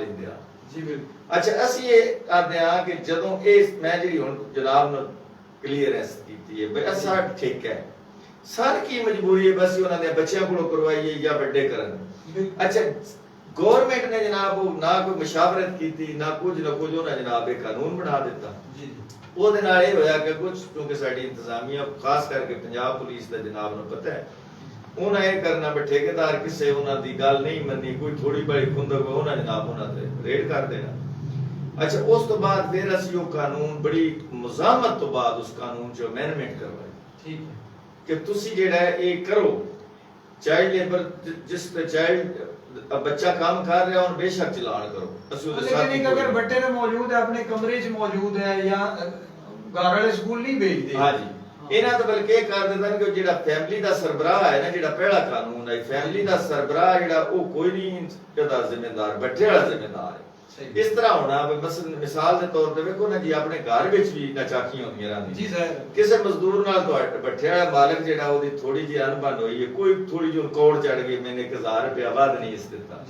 ਲੈਂਦੇ ਆ। ਜੀ ਬਿਲਕੁਲ। ਅੱਛਾ, ਅਸੀਂ ਇਹ ਕਰਦੇ ਆ ਕਿ ਜਦੋਂ ਇਹ ਮੈਂ ਜਿਹੜੀ ਹੁਣ ਜਨਾਬ ਨੂੰ ਕਲੀਅਰੈਂਸ ਕੀਤੀ ਹੈ ਬਈ ਅਸਾਂ ਠੀਕ ਹੈ, ਸਰ ਕੀ ਮਜਬੂਰੀ ਹੈ ਬਸ ਉਹਨਾਂ ਦੇ ਬੱਚਿਆਂ ਕੋਲੋਂ ਕਰਵਾਈਏ ਜਾਂ ਵੱਡੇ ਕਰਨ। ਅੱਛਾ, ਗਵਰਨਮੈਂਟ ਨੇ ਜਨਾਬ ਉਹ ਨਾ ਕੋਈ ਮਸ਼ਾਵਰਤ ਕੀਤੀ ਨਾ ਕੁਝ ਉਹਨਾਂ ਜਨਾਬ ਇਹ ਕਾਨੂੰਨ ਬਣਾ ਦਿੱਤਾ। ਜੀ। ਉਹਦੇ ਨਾਲ ਇਹ ਹੋਇਆ ਕਿ ਕੁਝ ਕਿਉਂਕਿ ਸਾਡੀ ਇੰਤਜ਼ਾਮੀਆ ਖਾਸ ਕਰਕੇ ਪੰਜਾਬ ਪੁਲਿਸ ਦਾ ਜਨਾਬ ਨੂੰ ਪਤਾ ਹੈ, ਉਹਨਾਂ ਇਹ ਕਰਨਾ ਵੀ ਠੇਕੇਦਾਰ ਕਿਸੇ ਉਹਨਾਂ ਦੀ ਗੱਲ ਨਹੀਂ ਮੰਨੀ, ਕੋਈ ਥੋੜੀ ਬੜੀ ਖੁੰਦਕ ਉਹਨਾਂ ਜਨਾਬ ਉਹਨਾਂ ਤੇ ਰੇਡ ਕਰ ਦੇਣਾ। اچھا اس تو بعد پھر اسی وہ قانون بڑی مزاحمت تو بعد اس قانون چ امینڈمنٹ کروائی ٹھیک ہے کہ تسی جیڑا ہے یہ کرو چائلڈ لیبر جس تے چائلڈ بچہ کام کر رہا ہے بے شک چلان کرو اسی دے ساتھ لیکن اگر بٹے تے موجود ہے اپنے کمرے چ موجود ہے یا گھر والے سکول نہیں بھیج دے ہاں جی انہاں تو بلکہ کر دیندے کہ جیڑا فیملی دا سربراہ ہے نا جیڑا پہلا قانون ہے فیملی دا سربراہ جیڑا او کوئی نہیں دا ذمہ دار بٹے والا ذمہ دار ہے اس طرح ہونا مثلا مثال دے طور تے ویکھو نا جی اپنے گھر وچ بھی ناچاکیاں ہوندیاں رہندیاں جی سر کسے مزدور نال تو بٹھے والا مالک جیڑا او دی تھوڑی جی انبن ہوئی ہے کوئی تھوڑی جو کوڑ چڑھ گئی میں نے 1000 روپیہ ود نہیں اس دیتا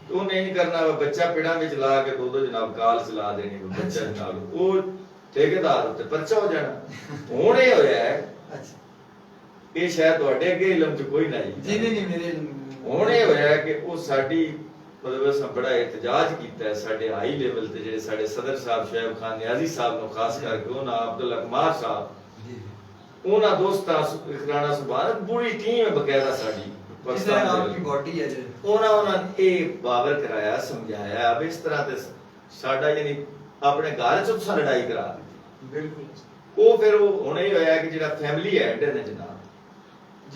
تو نہیں کرنا بچہ پیڑاں وچ لا کے دو جناب کال چلا دینی بچہ جناب او ٹھیکیدار تے پرچہ ہو جانا ہن اے ہویا ہے اچھا یہ شاید تواڈے اگے علم چ کوئی نہیں جی نہیں میرے ہن اے ہویا ہے کہ او ساڈی مطلب اساں بڑا احتجاج کیتا ہے ساڈے ہائی لیول تے جڑے ساڈے صدر صاحب شعیب خان نیازی صاحب نو خاص کر کے انہاں عبداللہ قمار صاحب انہاں دوستاں رانا سبحان بڑی ٹیم ہے باقاعدہ ساڈی پاکستان آپ کی باڈی ہے انہاں اے باور کرایا سمجھایا اب اس طرح تے ساڈا یعنی اپنے گھر چ تساں لڑائی کرا بالکل وہ پھر وہ ہونا ہی ہویا کہ جڑا فیملی ہیڈ ہے نا جناب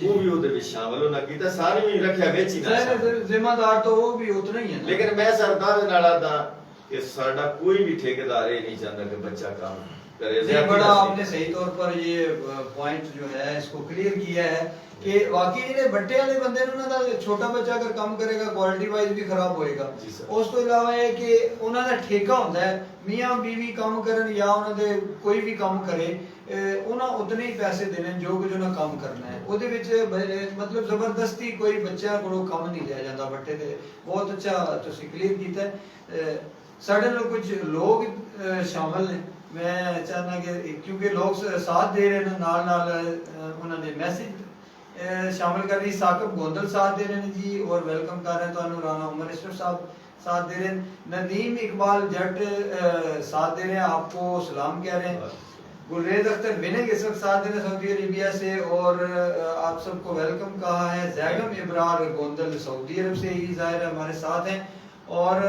وہ بھی وہ شامل ہونا کیتا سارے بھی رکھیا وچ ہی نہ ذمہ دار تو وہ بھی اتنا ہی ہے لیکن میں سردار نال آدا کہ ساڈا کوئی بھی ٹھیکیدار یہ نہیں چاہتا کہ بچہ کام کرے بڑا آپ نے صحیح طور پر یہ پوائنٹ جو ہے اس کو کلیئر کیا ہے کہ واقعی جڑے بٹے والے بندے نے انہاں دا چھوٹا بچہ اگر کام کرے گا کوالٹی وائز بھی خراب ہوئے گا اس تو علاوہ ہے کہ انہاں دا ٹھیکہ ہوندا ہے میاں بیوی کام کرن یا انہاں دے کوئی بھی کام کرے انہاں اتنے ہی پیسے دینے جو کچھ انہاں کام کرنا ہے او دے وچ مطلب زبردستی کوئی بچہ کو کام نہیں لیا جاتا بٹے تے بہت اچھا تسی کلیئر کیتا ہے ساڈے نال کچھ لوگ شامل ہیں میں چاہنا کہ کیونکہ لوگ ساتھ دے رہے ہیں نال نال انہاں نے میسج شامل کر رہی ثاقب گوندل ساتھ دے رہے ہیں جی اور ویلکم کر رہے ہیں تو رانا عمر اشرف صاحب ساتھ دے رہے ہیں ندیم اقبال جٹ ساتھ دے رہے ہیں آپ کو سلام کہہ رہے ہیں گلریز اختر وننگ اس وقت ساتھ دے رہے ہیں سعودی عربیہ سے اور آپ سب کو ویلکم کہا ہے زیگم ابرار گوندل سعودی عرب سے ہی ظاہر ہے ہمارے ساتھ ہیں اور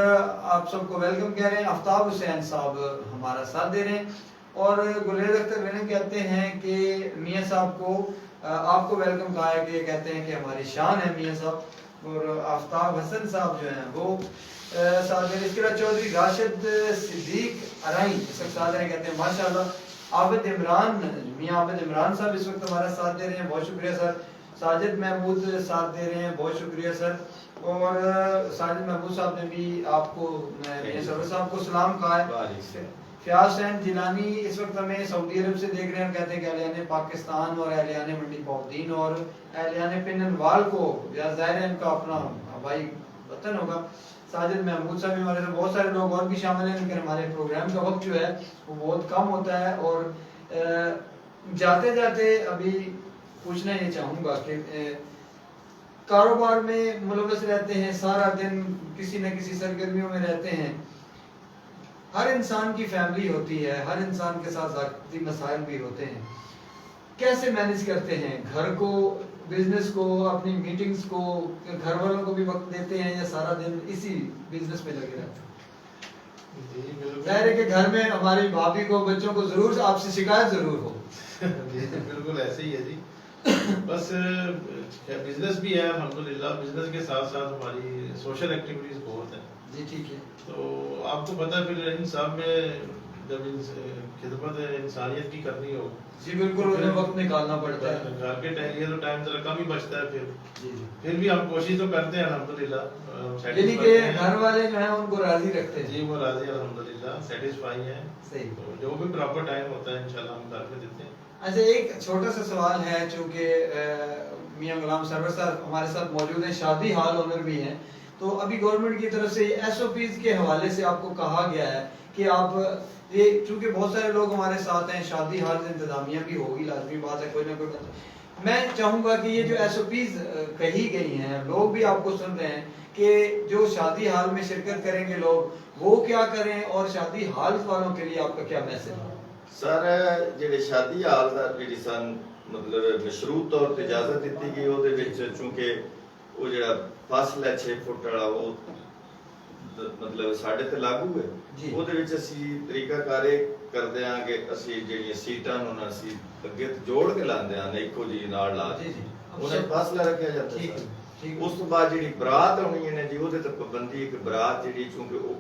آپ سب کو ویلکم کہہ رہے ہیں آفتاب حسین صاحب ہمارا ساتھ دے رہے ہیں اور گلریز اختر وننگ کہتے ہیں کہ میاں صاحب کو آپ کو ویلکم کہا ہے کہ کہتے ہیں کہ ہماری شان ہے میاں صاحب اور آفتاب حسن صاحب جو ہیں وہ ساتھ دیں اس کے بعد چودھری راشد صدیق ارائیں اس وقت ساتھ ہیں کہتے ہیں ماشاءاللہ عابد عمران میاں عابد عمران صاحب اس وقت ہمارا ساتھ دے رہے ہیں بہت شکریہ سر ساجد محمود ساتھ دے رہے ہیں بہت شکریہ سر اور ساجد محمود صاحب نے بھی آپ کو میاں سرور صاحب کو سلام کہا ہے فیاض حسین جیلانی اس وقت ہمیں سعودی عرب سے دیکھ رہے ہیں کہتے ہیں کہ اہلیان پاکستان اور اہلیان منڈی پاؤدین اور اہلیان پننوال کو یا ظاہر ہے ان کا اپنا ہوائی وطن ہوگا ساجد محمود صاحب ہمارے سے بہت سارے لوگ اور بھی شامل ہیں لیکن ہمارے پروگرام کا وقت جو ہے وہ بہت کم ہوتا ہے اور جاتے جاتے ابھی پوچھنا یہ چاہوں گا کہ کاروبار میں ملوث رہتے ہیں سارا دن کسی نہ کسی سرگرمیوں میں رہتے ہیں ہر انسان کی فیملی ہوتی ہے ہر انسان کے ساتھ ذاتی مسائل بھی ہوتے ہیں کیسے مینج کرتے ہیں گھر کو بزنس کو اپنی میٹنگز کو گھر والوں کو بھی وقت دیتے ہیں یا سارا دن اسی بزنس میں لگے رہتے ہیں ظاہر ہے کہ گھر میں ہماری بھابھی کو بچوں کو ضرور آپ سے شکایت ضرور ہو بالکل ایسے ہی ہے جی بس بزنس بھی ہے الحمدللہ بزنس کے ساتھ ساتھ ہماری سوشل ایکٹیویٹیز بہت ہیں جی ٹھیک ہے تو آپ کو پتہ پھر ان سب میں جب خدمت انسانیت کی کرنی ہو جی بالکل انہیں وقت نکالنا پڑتا ہے گھر کے ٹہلیے تو ٹائم ذرا کم ہی بچتا ہے پھر بھی ہم کوشش تو کرتے ہیں الحمدللہ یعنی کہ گھر والے جو ہیں ان کو راضی رکھتے ہیں جی وہ راضی الحمدللہ سیٹسفائی ہیں صحیح تو جو بھی پراپر ٹائم ہوتا ہے انشاءاللہ ہم کر کے دیتے ہیں اچھا ایک چھوٹا سا سوال ہے چونکہ میاں غلام سرور صاحب ہمارے ساتھ موجود ہیں شادی ہال اونر بھی ہیں تو ابھی گورنمنٹ کی طرف سے ایس او پیز کے حوالے سے آپ کو کہا گیا ہے کہ آپ یہ چونکہ بہت سارے لوگ ہمارے ساتھ ہیں شادی ہال انتظامیہ بھی ہوگی لازمی بات ہے کوئی نہ کوئی میں چاہوں گا کہ یہ جو ایس او پیز کہی گئی ہیں لوگ بھی آپ کو سن رہے ہیں کہ جو شادی ہال میں شرکت کریں گے لوگ وہ کیا کریں اور شادی ہال والوں کے لیے آپ کا کیا میسج ہے سر جڑے شادی حال دا جڑی سن مطلب مشروط طور تے اجازت دتی گئی او دے وچ چونکہ وہ جڑا فاصلہ 6 فٹ والا وہ ਮਤਲਬ ਸਾਡੇ ਤੇ ਲਾਗੂ ਹੈ ਜੀ। ਉਹਦੇ ਵਿੱਚ ਅਸੀਂ ਤਰੀਕਾਕਾਰ ਇਹ ਕਰਦੇ ਹਾਂ ਕਿ ਅਸੀਂ ਜਿਹੜੀਆਂ ਸੀਟਾਂ ਨੂੰ ਨਾ ਅਸੀਂ ਅੱਗੇ ਤੋਂ ਜੋੜ ਕੇ ਲਾਉਂਦੇ ਹਾਂ, ਇੱਕੋ ਜੀ ਨਾਲ ਲਾ ਜੀ ਜੀ ਉਹਨਾਂ ਦਾ ਫਾਸਲਾ ਰੱਖਿਆ ਜਾਂਦਾ ਠੀਕ ਹੈ। ਠੀਕ ਉਸ ਤੋਂ ਬਾਅਦ ਜਿਹੜੀ ਬਰਾਤ ਆਉਣੀ ਹੈ ਨੇ ਜੀ ਉਹਦੇ ਤੇ ਪਾਬੰਦੀ ਇੱਕ ਬਰਾਤ ਜਿਹੜੀ ਕਿਉਂਕਿ ਉਹ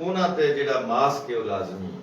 ਉਹਨਾਂ ਤੇ ਜਿਹੜਾ ਮਾਸਕ ਹੈ ਉਹ ਲਾਜ਼ਮੀ ਹੈ।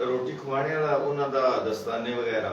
ਰੋਟੀ ਖਵਾਣੇ ਵਾਲਾ ਉਹਨਾਂ ਦਾ ਦਸਤਾਨੇ ਵਗੈਰਾ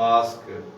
ਮਾਸਕ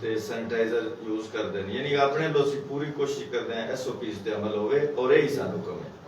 ਤੇ ਸੈਨੀਟਾਈਜ਼ਰ ਯੂਜ਼ ਕਰਦੇ ਨੇ, ਯਾਨੀ ਆਪਣੇ ਵੱਲੋਂ ਅਸੀਂ ਪੂਰੀ ਕੋਸ਼ਿਸ਼ ਕਰਦੇ ਹਾਂ SOPs ਤੇ ਅਮਲ ਹੋਵੇ ਔਰ ਇਹ ਹੀ ਸਾਨੂੰ ਹੁਕਮ ਹੈ।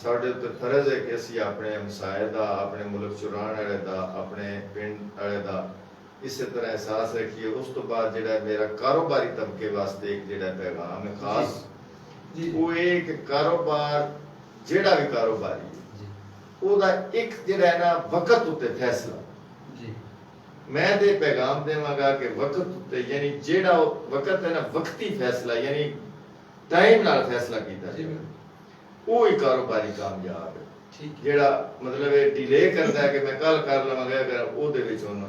ਸਾਡੇ ਉੱਤੇ ਫਰਜ਼ ਹੈ ਕਿ ਅਸੀਂ ਆਪਣੇ ਹਮਸਾਏ ਦਾ, ਆਪਣੇ ਮੁਲਕ ਚੁਰਾਣ ਵਾਲੇ ਦਾ, ਆਪਣੇ ਪਿੰਡ ਵਾਲੇ ਦਾ ਇਸੇ ਤਰ੍ਹਾਂ ਅਹਿਸਾਸ ਰੱਖੀਏ। ਉਸ ਤੋਂ ਬਾਅਦ ਜਿਹੜਾ ਮੇਰਾ ਕਾਰੋਬਾਰੀ ਤਬਕੇ ਵਾਸਤੇ ਇੱਕ ਜਿਹੜਾ ਪੈਗਾਮ ਹੈ ਖਾਸ ਉਹ ਇਹ ਕਿ ਕਾਰੋਬਾਰ ਜਿਹੜਾ ਵੀ ਕਾਰੋਬਾਰੀ ਉਹਦਾ ਇੱਕ ਜਿਹੜਾ ਹੈ ਨਾ ਵਕਤ ਉੱਤੇ ਫੈਸਲਾ ਮੈਂ ਤੇ ਪੈਗਾਮ ਦੇਵਾਂਗਾ ਕਿ ਵਕਤ ਉੱਤੇ ਯਾਨੀ ਜਿਹੜਾ ਵਕਤ ਹੈ ਨਾ ਵਕਤੀ ਫੈਸਲਾ ਯਾਨੀ ਟਾਈਮ ਨਾਲ ਫੈਸਲਾ ਕੀਤਾ ਜਾਵੇ ਉਹ ਹੀ ਕਾਰੋਬਾਰੀ ਕਾਮਯਾਬ ਹੈ। ਜਿਹੜਾ ਮਤਲਬ ਇਹ ਡਿਲੇ ਕਰਦਾ ਹੈ ਕਿ ਮੈਂ ਕੱਲ ਕਰ ਲਵਾਂਗਾ ਅਗਰ ਉਹਦੇ ਵਿੱਚ ਉਹਨਾਂ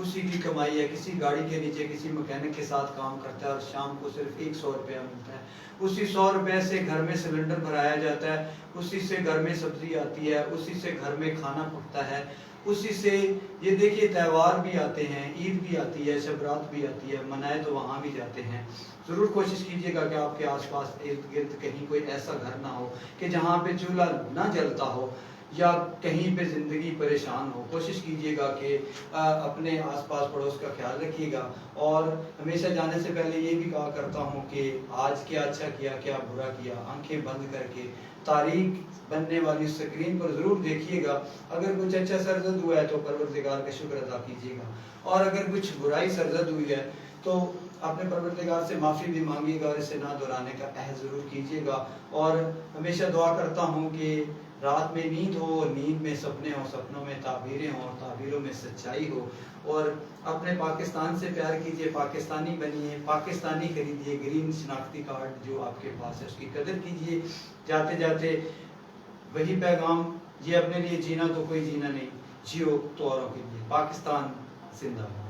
اسی کی کمائی ہے، کسی گاڑی کے نیچے کسی مکینک کے ساتھ کام کرتا ہے اور شام کو صرف 100 روپیہ ملتا ہے، اسی 100 روپے سے گھر میں سلنڈر بھرایا جاتا ہے، اسی سے گھر میں سبزی آتی ہے، اسی سے گھر میں کھانا پکتا ہے، اسی سے یہ دیکھیے تہوار بھی آتے ہیں، عید بھی آتی ہے، شب رات بھی آتی ہے، منائے تو وہاں بھی جاتے ہیں۔ ضرور کوشش کیجئے گا کہ آپ کے آس پاس ارد گرد کہیں کوئی ایسا گھر نہ ہو کہ جہاں پہ چولہا نہ جلتا ہو یا کہیں پہ زندگی پریشان ہو۔ کوشش کیجئے گا کہ اپنے آس پاس پڑوس کا خیال رکھیے گا، اور ہمیشہ جانے سے پہلے یہ بھی کہا کرتا ہوں کہ آج کیا اچھا کیا کیا برا کیا، آنکھیں بند کر کے تاریخ بننے والی سکرین پر ضرور دیکھیے گا۔ اگر کچھ اچھا سرزد ہوا ہے تو پروردگار کا شکر ادا کیجیے گا، اور اگر کچھ برائی سرزد ہوئی ہے تو اپنے پروردگار سے معافی بھی مانگیے گا اور اسے نہ دہرانے کا عہد ضرور کیجیے گا۔ اور ہمیشہ دعا کرتا ہوں کہ رات میں نیند ہو، نیند میں سپنے ہوں، سپنوں میں تعبیریں ہوں اور تعبیروں میں سچائی ہو، اور اپنے پاکستان سے پیار کیجیے، پاکستانی بنیے، پاکستانی خریدیے، گرین شناختی کارڈ جو آپ کے پاس ہے اس کی قدر کیجیے۔ جاتے جاتے وہی پیغام، یہ اپنے لیے جینا تو کوئی جینا نہیں، جیو تو اوروں کے لیے۔ پاکستان زندہ باد۔